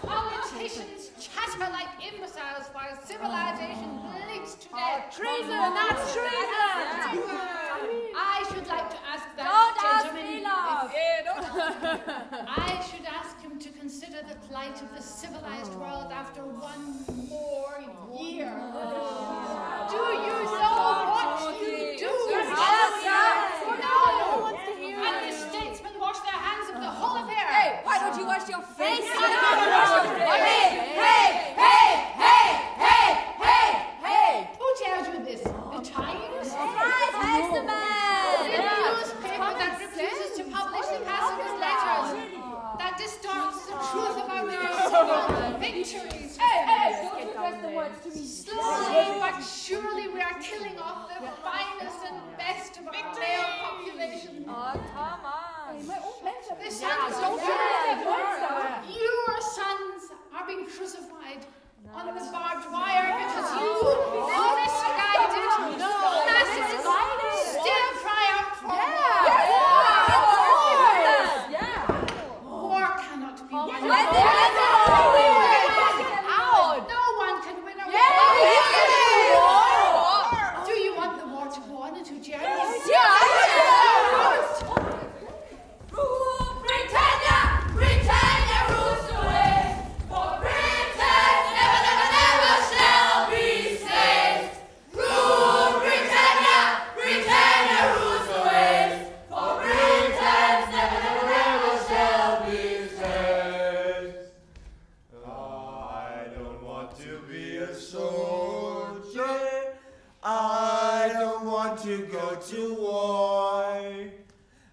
S6: Politicians chatter like imbeciles while civilization leaps to death.
S12: Treason! That's treason!
S6: I should like to ask that
S12: Don't ask
S6: gentleman
S12: me, love.
S6: I should ask him to consider the plight of the civilized world after one more year. Do you know what you do?
S12: No!
S6: And the statesmen wash their hands of the whole affair.
S10: Hey, why don't you wash your face?
S6: Hey! Who tells you this? The Times? The newspaper that refuses to publish the pacifist letters, that distorts the truth about their civil victories.
S12: Don't address the words to me.
S6: Slowly but surely we are killing off the finest and best of our male population.
S20: Oh, come on.
S6: The sons of your sons are being crucified on the barbed wire because you, misguided, masses, still cry out for war. War cannot be won. No one can win a war. Do you want the war to go on into Germany?
S2: Britannia rules the waves, for Britain never shall be saved. Rule Britannia, Britannia rules the waves, for Britain never shall be saved.
S3: I don't want to be a soldier. I don't want to go to war.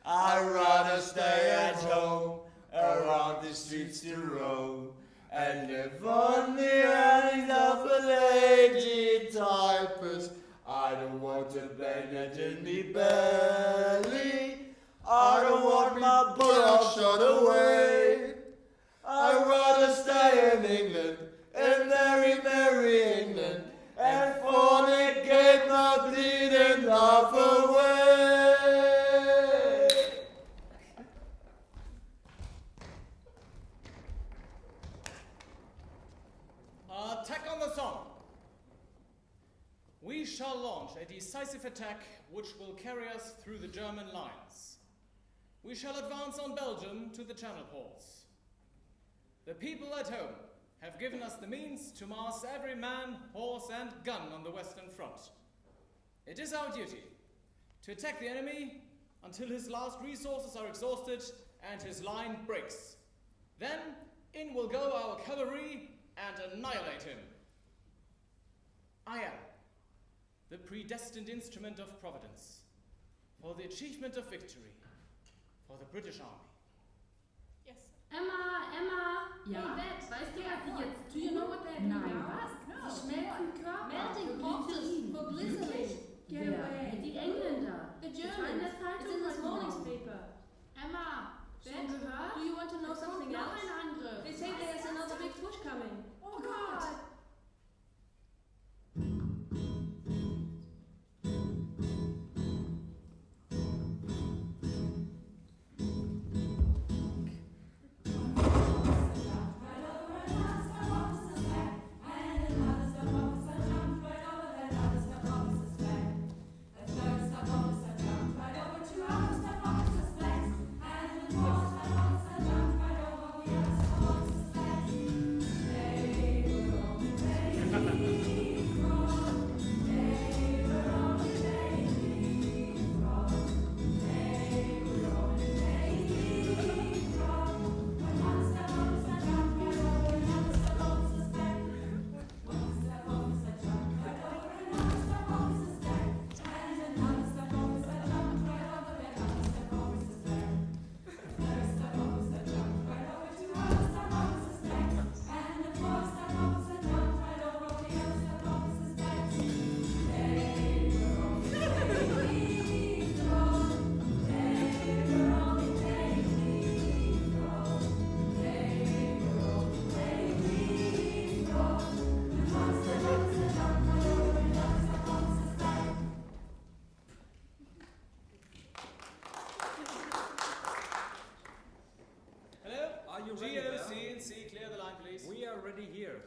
S3: I'd rather stay at home, around the streets to roam, and live on the end of a lady typist. I don't want a bayonet in me belly. I don't want my bullet shot away. I'd rather stay in England, in merry, merry England, and fornicate my bleeding life away.
S7: Attack on the song. We shall launch a decisive attack which will carry us through the German lines. We shall advance on Belgium to the Channel ports. The people at home have given us the means to mass every man, horse and gun on the Western Front. It is our duty to attack the enemy until his last resources are exhausted and his line breaks. Then in will go our cavalry and annihilate him. I am the predestined instrument of Providence for the achievement of victory for the British Army.
S5: Yes.
S2: Emma!
S14: Ja?
S2: Hey, Beth, weißt du, was die jetzt... Do you know what they're doing
S14: Nein.
S2: now?
S14: Was?
S2: Sie schmelzen Körper. Melting corpses for glycerin. Get
S14: Wer?
S2: away. Die Engländer. The Germans. It's in this morning's paper. Emma, Beth, do you want to know something else? They say there's another big push coming. Oh, God.
S16: And
S18: already here.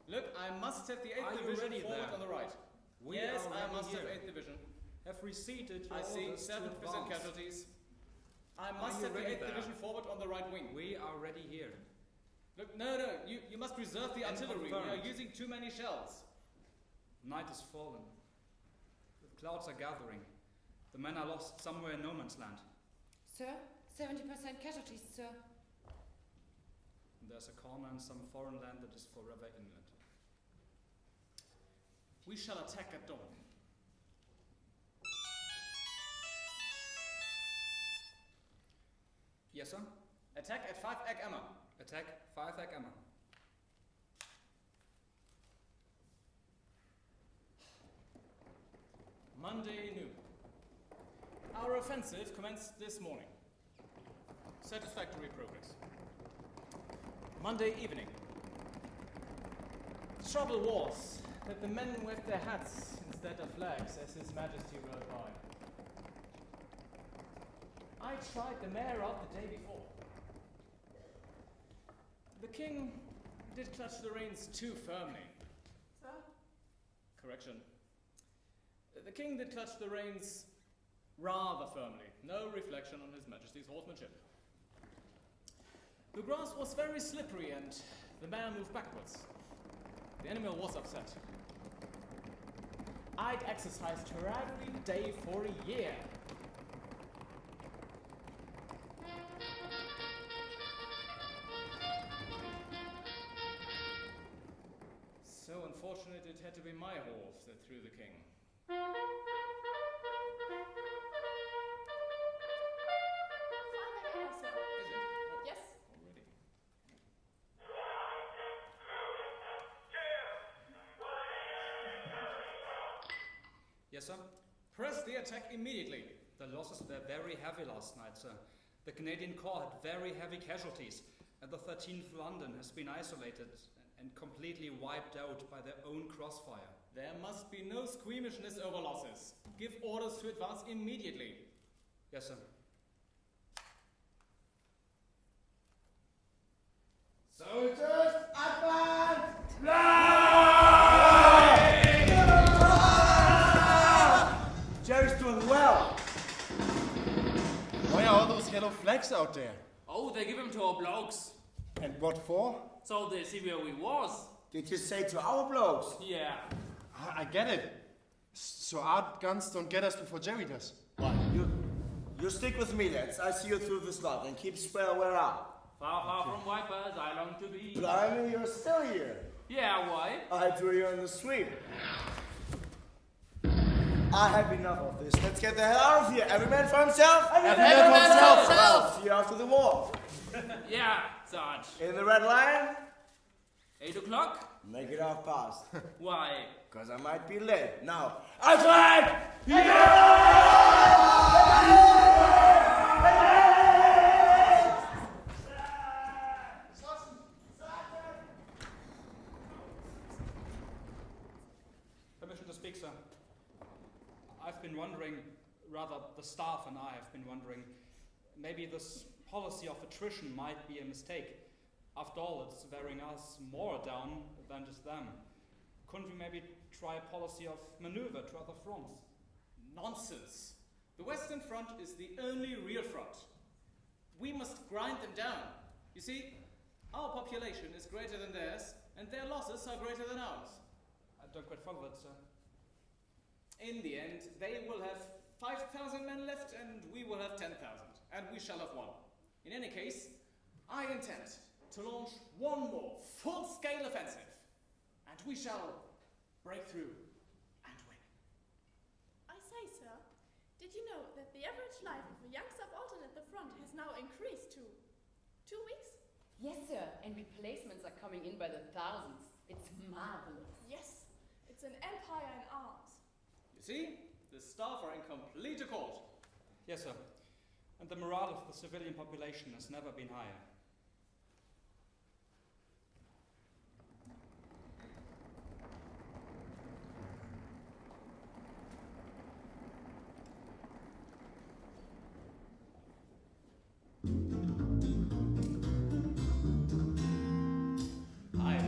S7: Look, I must have the 8th
S18: Are you
S7: Division
S18: ready
S7: forward
S18: there?
S7: on the right.
S18: We
S7: Yes,
S18: are
S7: I
S18: ready
S7: must
S18: here.
S7: have 8th Division.
S18: Have receipted your
S7: I see
S18: orders to
S7: 7%
S18: advance.
S7: casualties. I
S18: Are
S7: must
S18: you
S7: have the
S18: ready
S7: 8th
S18: there?
S7: Division forward on the right wing.
S18: We are ready here.
S7: Look, no, you must reserve the
S18: And
S7: artillery. We
S18: confirmed.
S7: are using too many shells.
S18: Night is fallen. The clouds are gathering. The men are lost somewhere in no man's land.
S10: Sir, 70% casualties, sir.
S18: And there's a corner in some foreign land that is forever inland.
S7: We shall attack at dawn.
S18: Yes, sir?
S7: Attack at 5 Egg Emma.
S18: Attack 5 Egg Emma.
S7: Monday noon. Our offensive commenced this morning. Satisfactory progress. Monday evening. The trouble was that the men waved their hats instead of flags as His Majesty rode by. I tried the mayor out the day before. The king did clutch the reins too firmly.
S5: Sir?
S7: Correction. The king did clutch the reins rather firmly. No reflection on His Majesty's horsemanship. The grass was very slippery and the mare moved backwards. The animal was upset. I'd exercised her every day for a year. So unfortunate it had to be my horse that threw the king.
S5: Yes.
S7: Already.
S18: Yes, sir?
S7: Press the attack immediately.
S18: The losses were very heavy last night, sir. The Canadian Corps had very heavy casualties, and the 13th London has been isolated and completely wiped out by their own crossfire.
S7: There must be no squeamishness over losses. Give orders to advance immediately.
S18: Yes, sir.
S3: Soldiers, advance! Jerry's doing well.
S13: Why are all those yellow flags out there?
S14: Oh, they give them to our blokes.
S13: And what for?
S14: So they see where we was.
S3: Did you say to our blokes?
S14: Yeah.
S13: I get it. So our guns don't get us before Jerry does.
S3: What? You stick with me, lads. I see you through this lot and keep spare where out.
S14: Far, far from wipers, I long to be.
S3: Blimey, you're still here.
S14: Yeah, why?
S3: I drew you on the sweep. I have enough of this. Let's get the hell out of here. Every man for himself.
S14: Every man for himself.
S3: Well, see you after the war.
S14: Yeah, Sarge.
S3: In the Red Lion?
S14: 8 o'clock?
S3: Make it past.
S14: Why?
S3: Because I might be late. Now, attack!
S18: Permission to speak, sir. I've been wondering, rather the staff and I have been wondering, maybe this policy of attrition might be a mistake. After all, it's wearing us more down than just them. Couldn't we maybe try a policy of maneuver to other fronts?
S7: Nonsense. The Western Front is the only real front. We must grind them down. You see, our population is greater than theirs, and their losses are greater than ours.
S18: I don't quite follow that, sir.
S7: In the end, they will have 5,000 men left, and we will have 10,000, and we shall have won. In any case, I intend to launch one more full-scale offensive, and we shall break through and win.
S5: I say, sir, did you know that the average life of a young subaltern at the front has now increased to 2 weeks?
S10: Yes, sir, and replacements are coming in by the thousands. It's marvelous.
S5: Yes, it's an empire in arms.
S7: You see, the staff are in complete accord.
S18: Yes, sir. And the morale of the civilian population has never been higher.
S7: I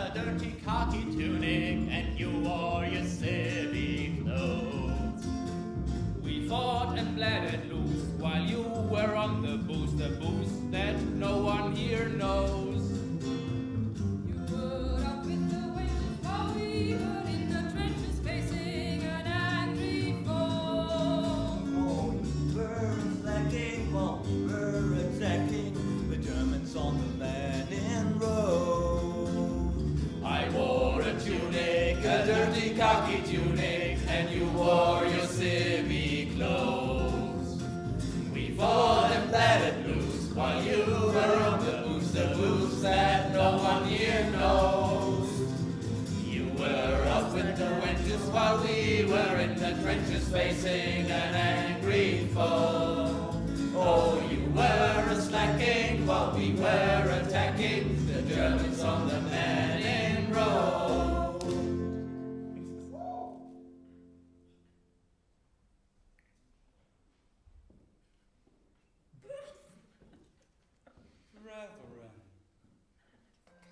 S8: a dirty khaki tunic, and you wore your civic clothes.
S14: We fought and bled and loose while you were on the booze that no one here knows.
S2: You were up with the wages while we were in the trenches facing an angry foe.
S15: Oh, you were slacking while we were attacking the Germans on the Banning Road.
S8: I wore a tunic, a dirty khaki tunic, and you wore your civic clothes. We fought and bled and loose while you were on the booze that no one here knows. You were up with the wenches while we were in the trenches facing an angry foe. Oh, you were a slacking while we were attacking the Germans on the Banning Road.
S18: Brethren,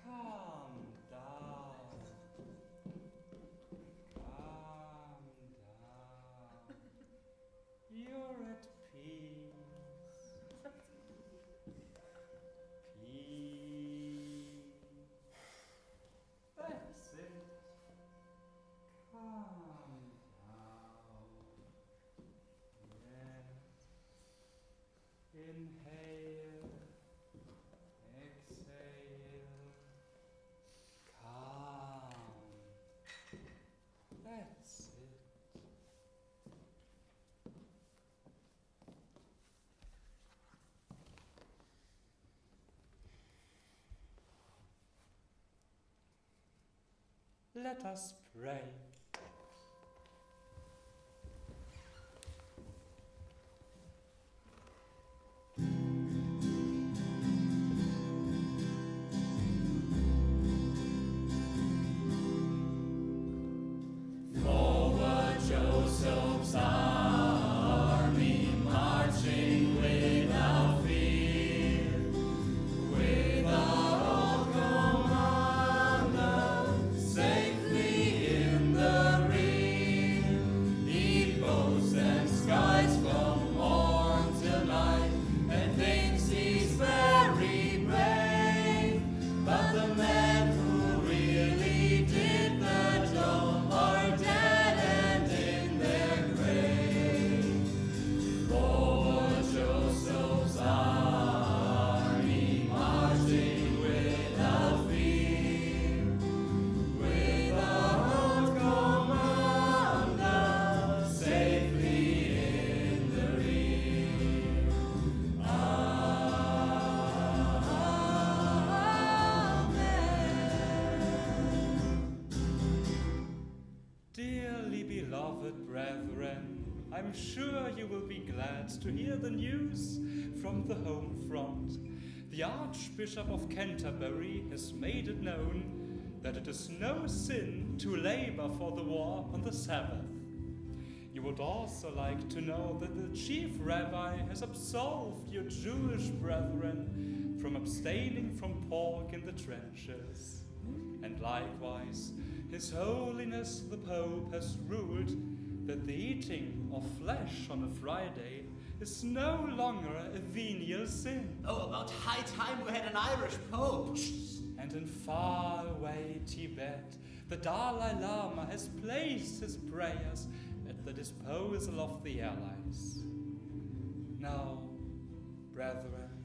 S18: calm down. Calm down. You're at peace. Peace. That's it. Calm down. Yes. Inhale. Exhale. Calm. That's it. Let us pray.
S8: Forward Joseph's army, marching without fear, with our old commander safely in the rear. He boasts and skies from morn till night, and thinks he's very brave. But the men who really did the job are dead and in their grave. Forward Joseph's army, marching without fear, with our old commander safely in the rear.
S18: Dearly beloved brethren, I'm sure you will be glad to hear the news from the home front. The Archbishop of Canterbury has made it known that it is no sin to labor for the war on the Sabbath. You would also like to know that the chief rabbi has absolved your Jewish brethren from abstaining from pork in the trenches. And likewise, His Holiness the Pope has ruled that the eating of flesh on a Friday is no longer a venial sin.
S19: Oh, about high time we had an Irish Pope.
S18: And in faraway Tibet, the Dalai Lama has placed his prayers at the disposal of the Allies. Now, brethren,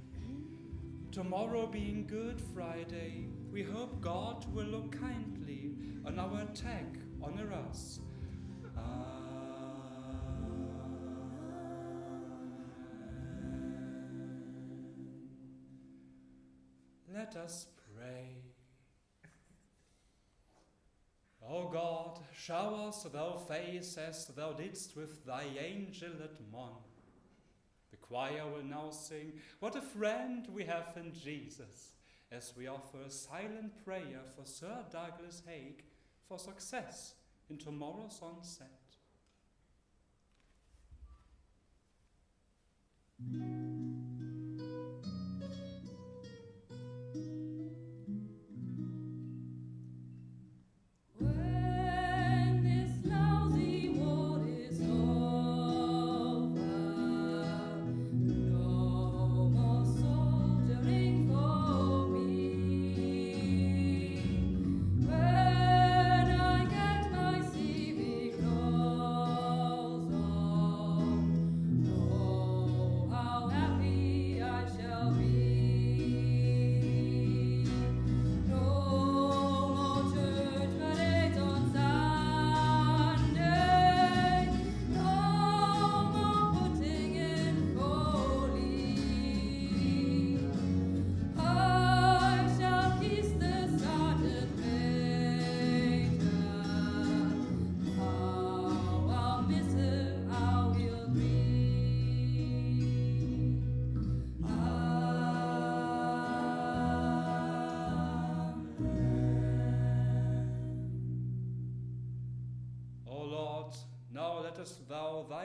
S18: tomorrow being Good Friday, we hope God will look kindly on our attack on us. Let us pray. O God, show us thou face as thou didst with thy angel at morn. The choir will now sing, "What a friend we have in Jesus," as we offer a silent prayer for Sir Douglas Haig for success in tomorrow's onset.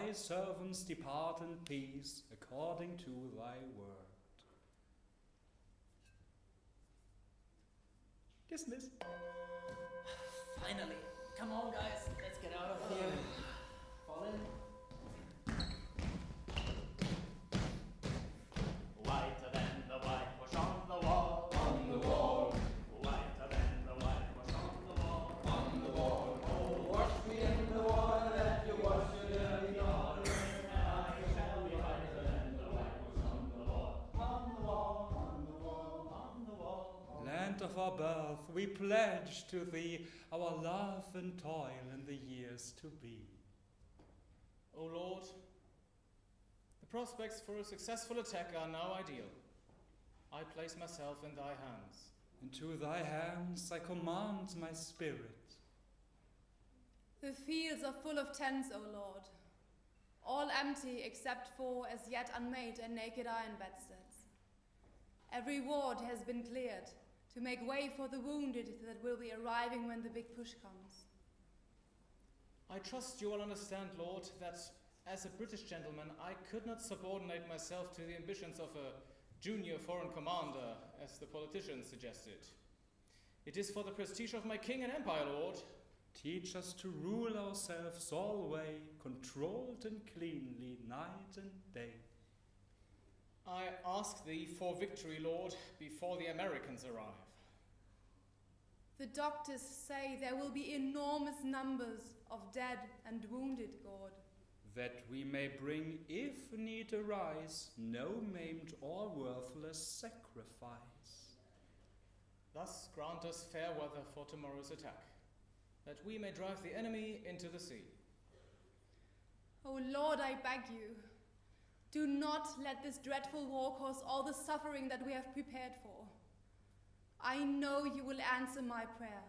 S18: thy servants depart in peace, according to thy word. Dismiss.
S7: Finally. Come on, guys. Let's get out of here. Fall in.
S8: Whiter than the whitewash on the wall, on the wall. Whiter than the whitewash on the wall, on the wall. Oh, wash me in the water that you wash your dirty daughter, and I shall be whiter than the whitewash on the wall, on the wall, on the wall, on the wall.
S18: Land of our birth, we pledge to thee our love and toil in the years to be.
S7: O Lord, the prospects for a successful attack are now ideal. I place myself in thy hands.
S18: Into thy hands I command my spirit.
S4: The fields are full of tents, O Lord, all empty except for as yet unmade and naked iron bedsteads. Every ward has been cleared to make way for the wounded that will be arriving when the big push comes.
S7: I trust you all understand, Lord, that as a British gentleman, I could not subordinate myself to the ambitions of a junior foreign commander, as the politicians suggested. It is for the prestige of my king and empire, Lord.
S18: Teach us to rule ourselves alway, controlled and cleanly, night and day.
S7: I ask thee for victory, Lord, before the Americans arrive.
S4: The doctors say there will be enormous numbers of dead and wounded, God.
S18: That we may bring, if need arise, no maimed or worthless sacrifice.
S7: Thus grant us fair weather for tomorrow's attack, that we may drive the enemy into the sea.
S4: O Lord, I beg you, do not let this dreadful war cause all the suffering that we have prepared for. I know you will answer my prayer.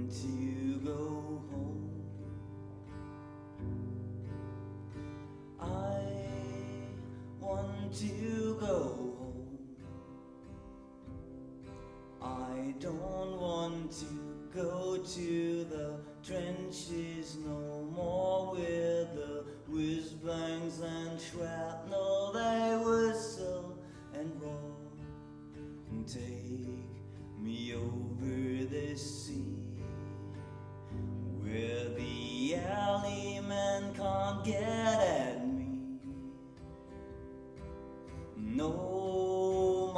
S15: To go home, I want to go home. I don't want to go to the trenches no more, where the whiz-bangs and shrapnel they whistle and roar and take me over the sea, where the alley men can't get at me. No,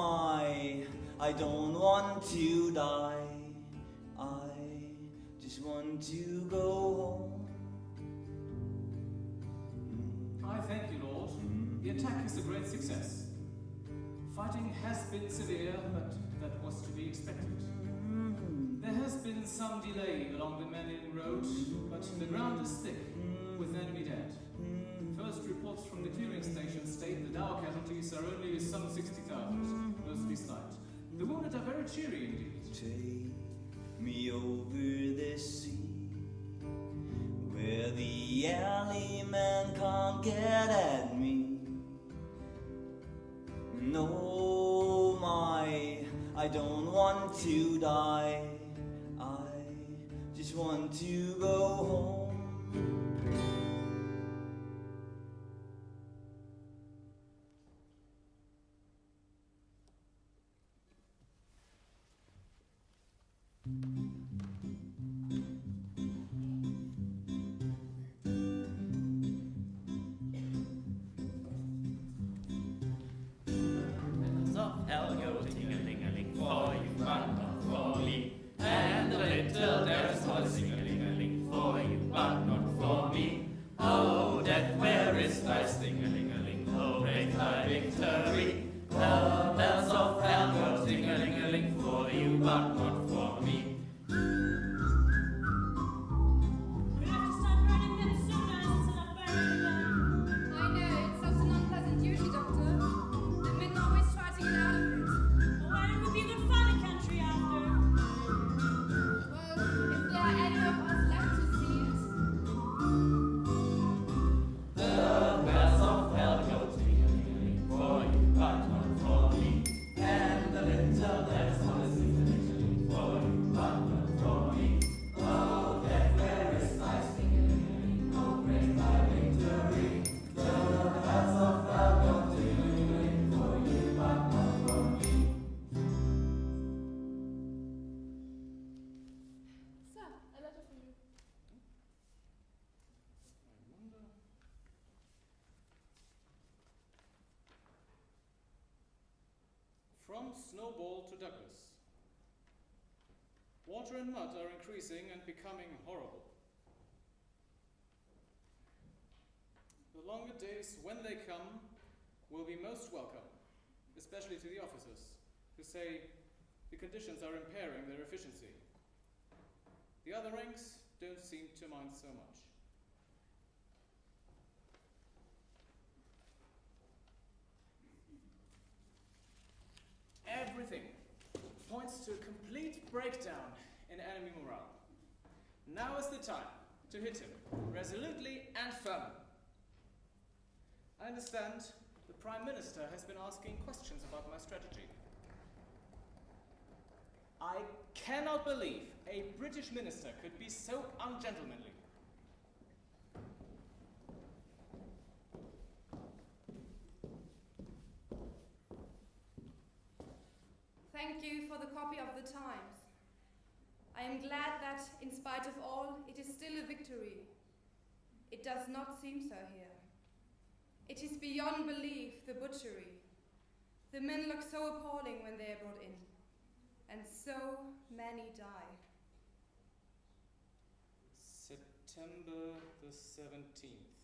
S15: I don't want to die. I just want to go home.
S14: I thank you, Lord. The attack is a great success. Fighting has been severe, but that was to be expected. There has been some delay along the Menin road, but the ground is thick, with enemy dead. First reports from the clearing station state that our casualties are only some 60,000, mostly slight. The wounded are very cheery indeed.
S15: Take me over the sea, where the alley men can't get at me. No, I don't want to die. I just want to go home.
S8: Of hell go ting-a-ling-a-ling for you, but not for me. And the little death's was sing-a-ling-a-ling for you, but not for me. Oh, death, where is thy sting-a-ling-a-ling? Oh, break thy victory. The bells of hell go ting-a-ling-a-ling for you, but not for me.
S16: We have to start burning them soon.
S14: From Snowball to Douglas. Water and mud are increasing and becoming horrible. The longer days, when they come, will be most welcome, especially to the officers, who say the conditions are impairing their efficiency. The other ranks don't seem to mind so much. Everything points to a complete breakdown in enemy morale. Now is the time to hit him resolutely and firmly. I understand the Prime Minister has been asking questions about my strategy. I cannot believe a British minister could be so ungentlemanly.
S4: Thank you for the copy of the Times. I am glad that, in spite of all, it is still a victory. It does not seem so here. It is beyond belief, the butchery. The men look so appalling when they are brought in, and so many die.
S14: September the 17th.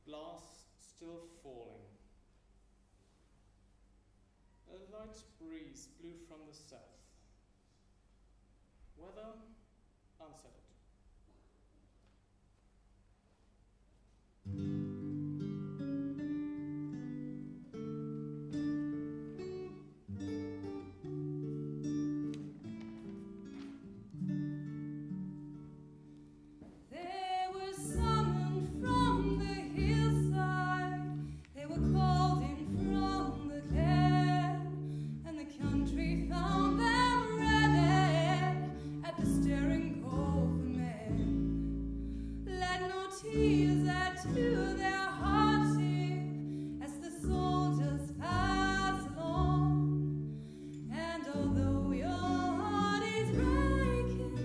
S14: Glass still falling. A light breeze blew from the south. Weather unsettled.
S4: They were summoned from the hillside. They were called in from the glen, and the country found them ready at the stirring call of the men. Let no tears add to their hardship as the soldiers pass along. And although your heart is breaking,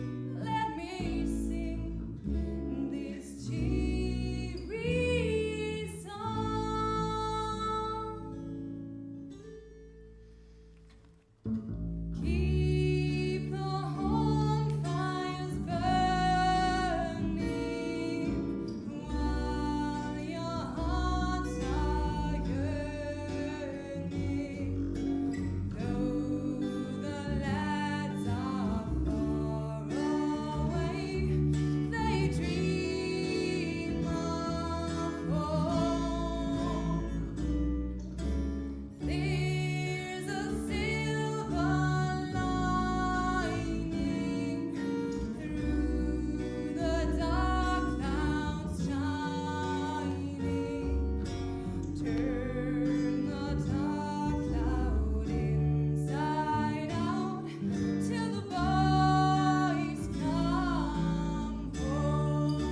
S4: let me sing this cheery song. Keep the home fires burning while your hearts are yearning. Though the lads are far away, they dream of home. There's a silver lining through the dark clouds shining. Turn the dark cloud inside out till the boys come home.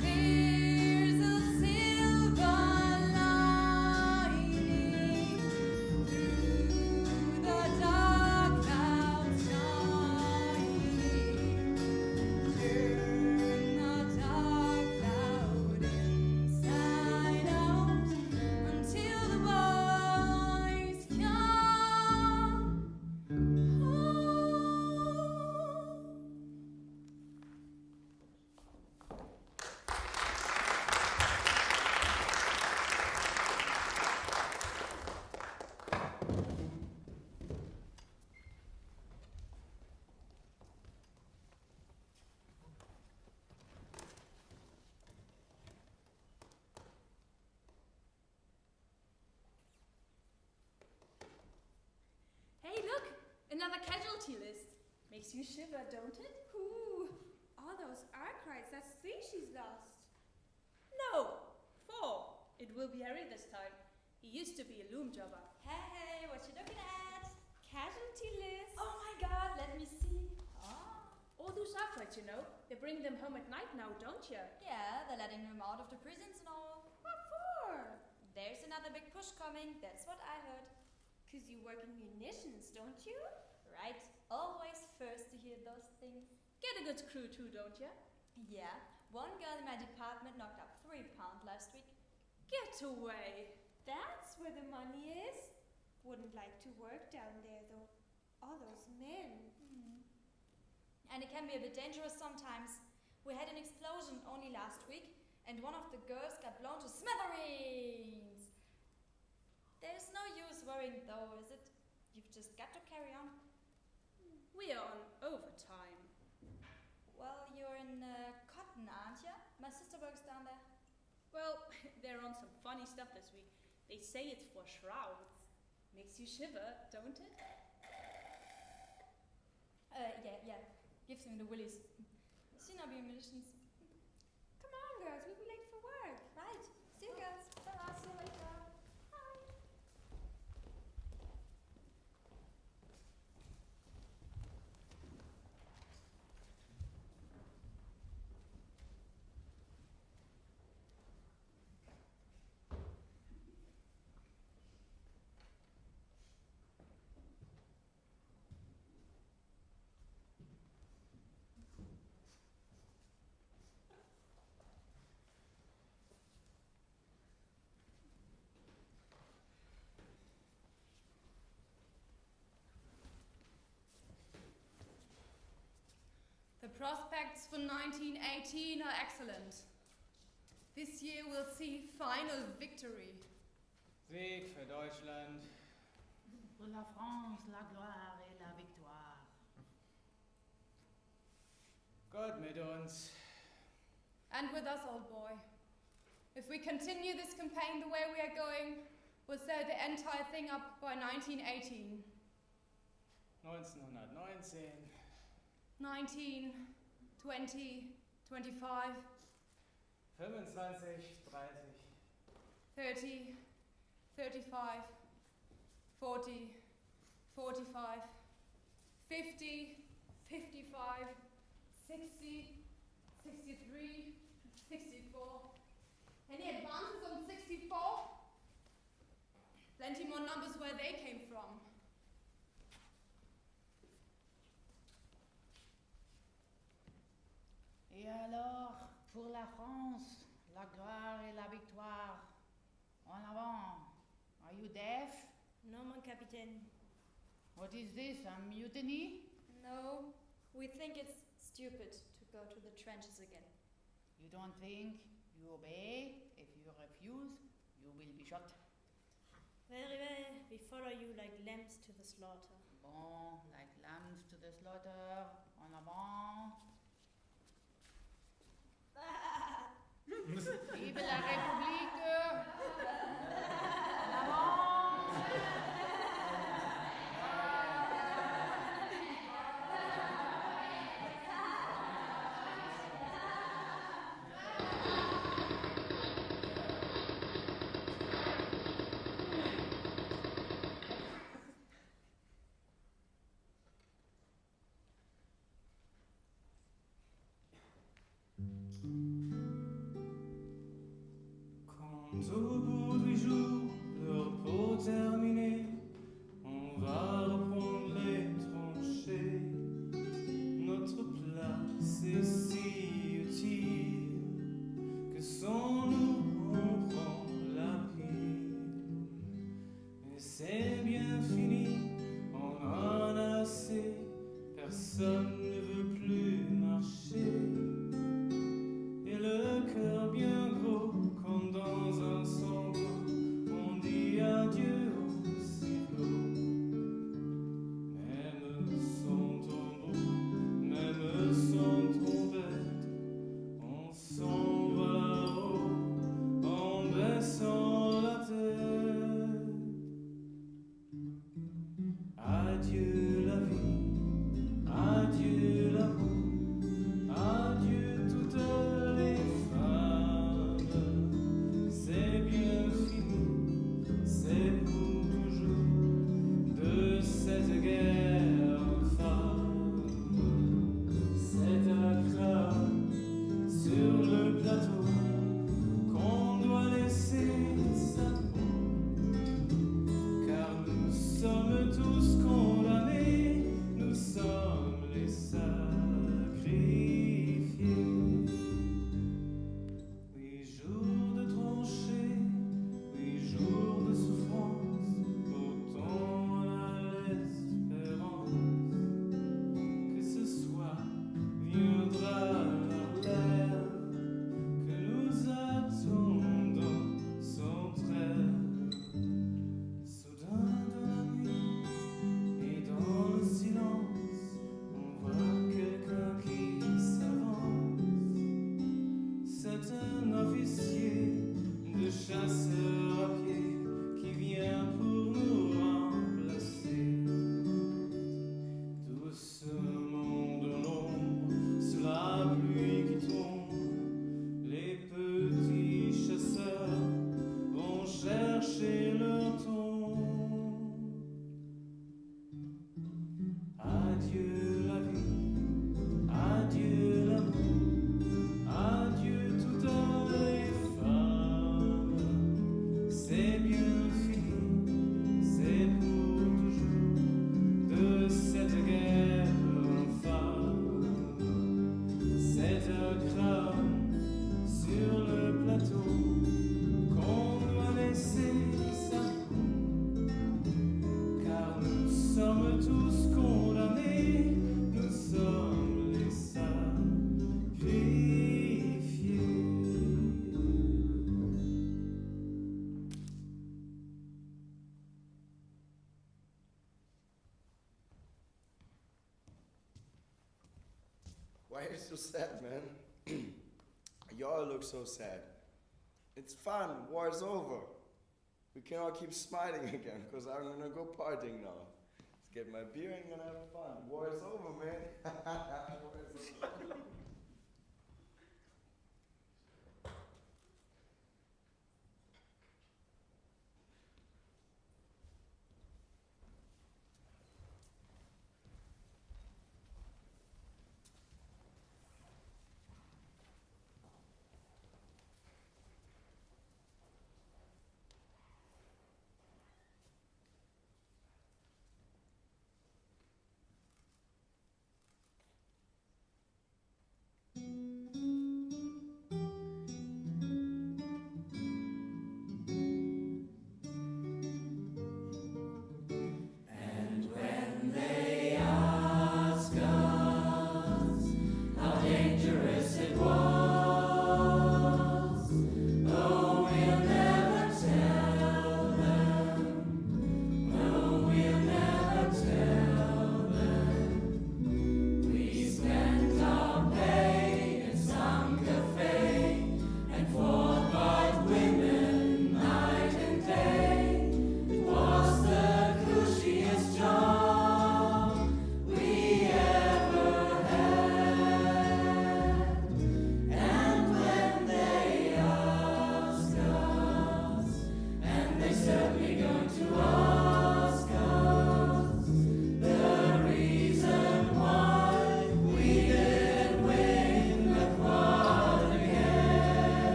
S4: There's a silver lining through the dark clouds shining. Turn the dark cloud inside out until the boys come home.
S22: Hey, look! Another casualty list. Makes you shiver, don't it?
S4: Ooh, all those arkwrights, that's 3 she's lost.
S22: No! 4. It will be Harry this time. He used to be a loom jobber.
S16: Hey, what you looking at?
S5: casualty list.
S20: Oh my god, let me see.
S5: All those uprights, you know. They bring them home at night now, don't you?
S22: Yeah, they're letting them out of the prisons and all.
S5: What for?
S22: There's another big push coming, that's what I heard.
S5: 'Cause you work in munitions, don't you?
S22: Right, always first to hear those things.
S5: Get a good crew too, don't you?
S22: Yeah, one girl in my department knocked up 3 pounds last week.
S5: Get away. That's where the money is. Wouldn't like to work down there, though. All those men.
S22: And it can be a bit dangerous sometimes. We had an explosion only last week, and one of the girls got blown to smithereens. There's no use worrying though, is it? You've just got to carry on.
S5: We are on overtime.
S22: Well, you're in Cotton, aren't you? My sister works down there.
S5: Well, they're on some funny stuff this week. They say it's for shrouds. Makes you shiver, don't it?
S22: Yeah. Gives me the willies. See now, be musicians.
S5: Come on, girls, we'll be late for work.
S22: Right. See you girls.
S5: Ta-ra, see you later.
S4: The prospects for 1918 are excellent. This year we'll see final victory.
S7: Sieg für Deutschland.
S6: Pour la France, la gloire et la victoire.
S7: Gott mit uns.
S4: And with us, old boy. If we continue this campaign the way we are going, we'll sew the entire thing up by 1918.
S7: 1919.
S4: 19, 20, 25,
S7: 25, 30.
S4: 30, 35, 40, 45, 50, 55, 60, 63, 64. Any advances on 64? Plenty more numbers where they came from.
S6: Et alors, pour la France, la gloire et la victoire. En avant. Are you deaf?
S5: No, mon capitaine.
S6: What is this, a mutiny?
S22: No, we think it's stupid to go to the trenches again.
S6: You don't think? You obey? If you refuse, you will be shot.
S5: Very well. We follow you like lambs to the slaughter.
S6: Bon, like lambs to the slaughter. En avant. Vive la République! En avant!
S14: Quand au bout du jour, le repos terminé, on va reprendre les tranchées. Notre place est si utile que sans nous on prend la pile. Et c'est bien fini, on en a assez, personne ne veut plus marcher. Et le cœur bien gros, comme dans un sanglot, on dit adieu au
S3: Why are you so sad, man? You all look so sad. It's fun. War is over. We can all keep smiling again, because I'm gonna go partying now. Let's get my beer and gonna have fun. War is over, man.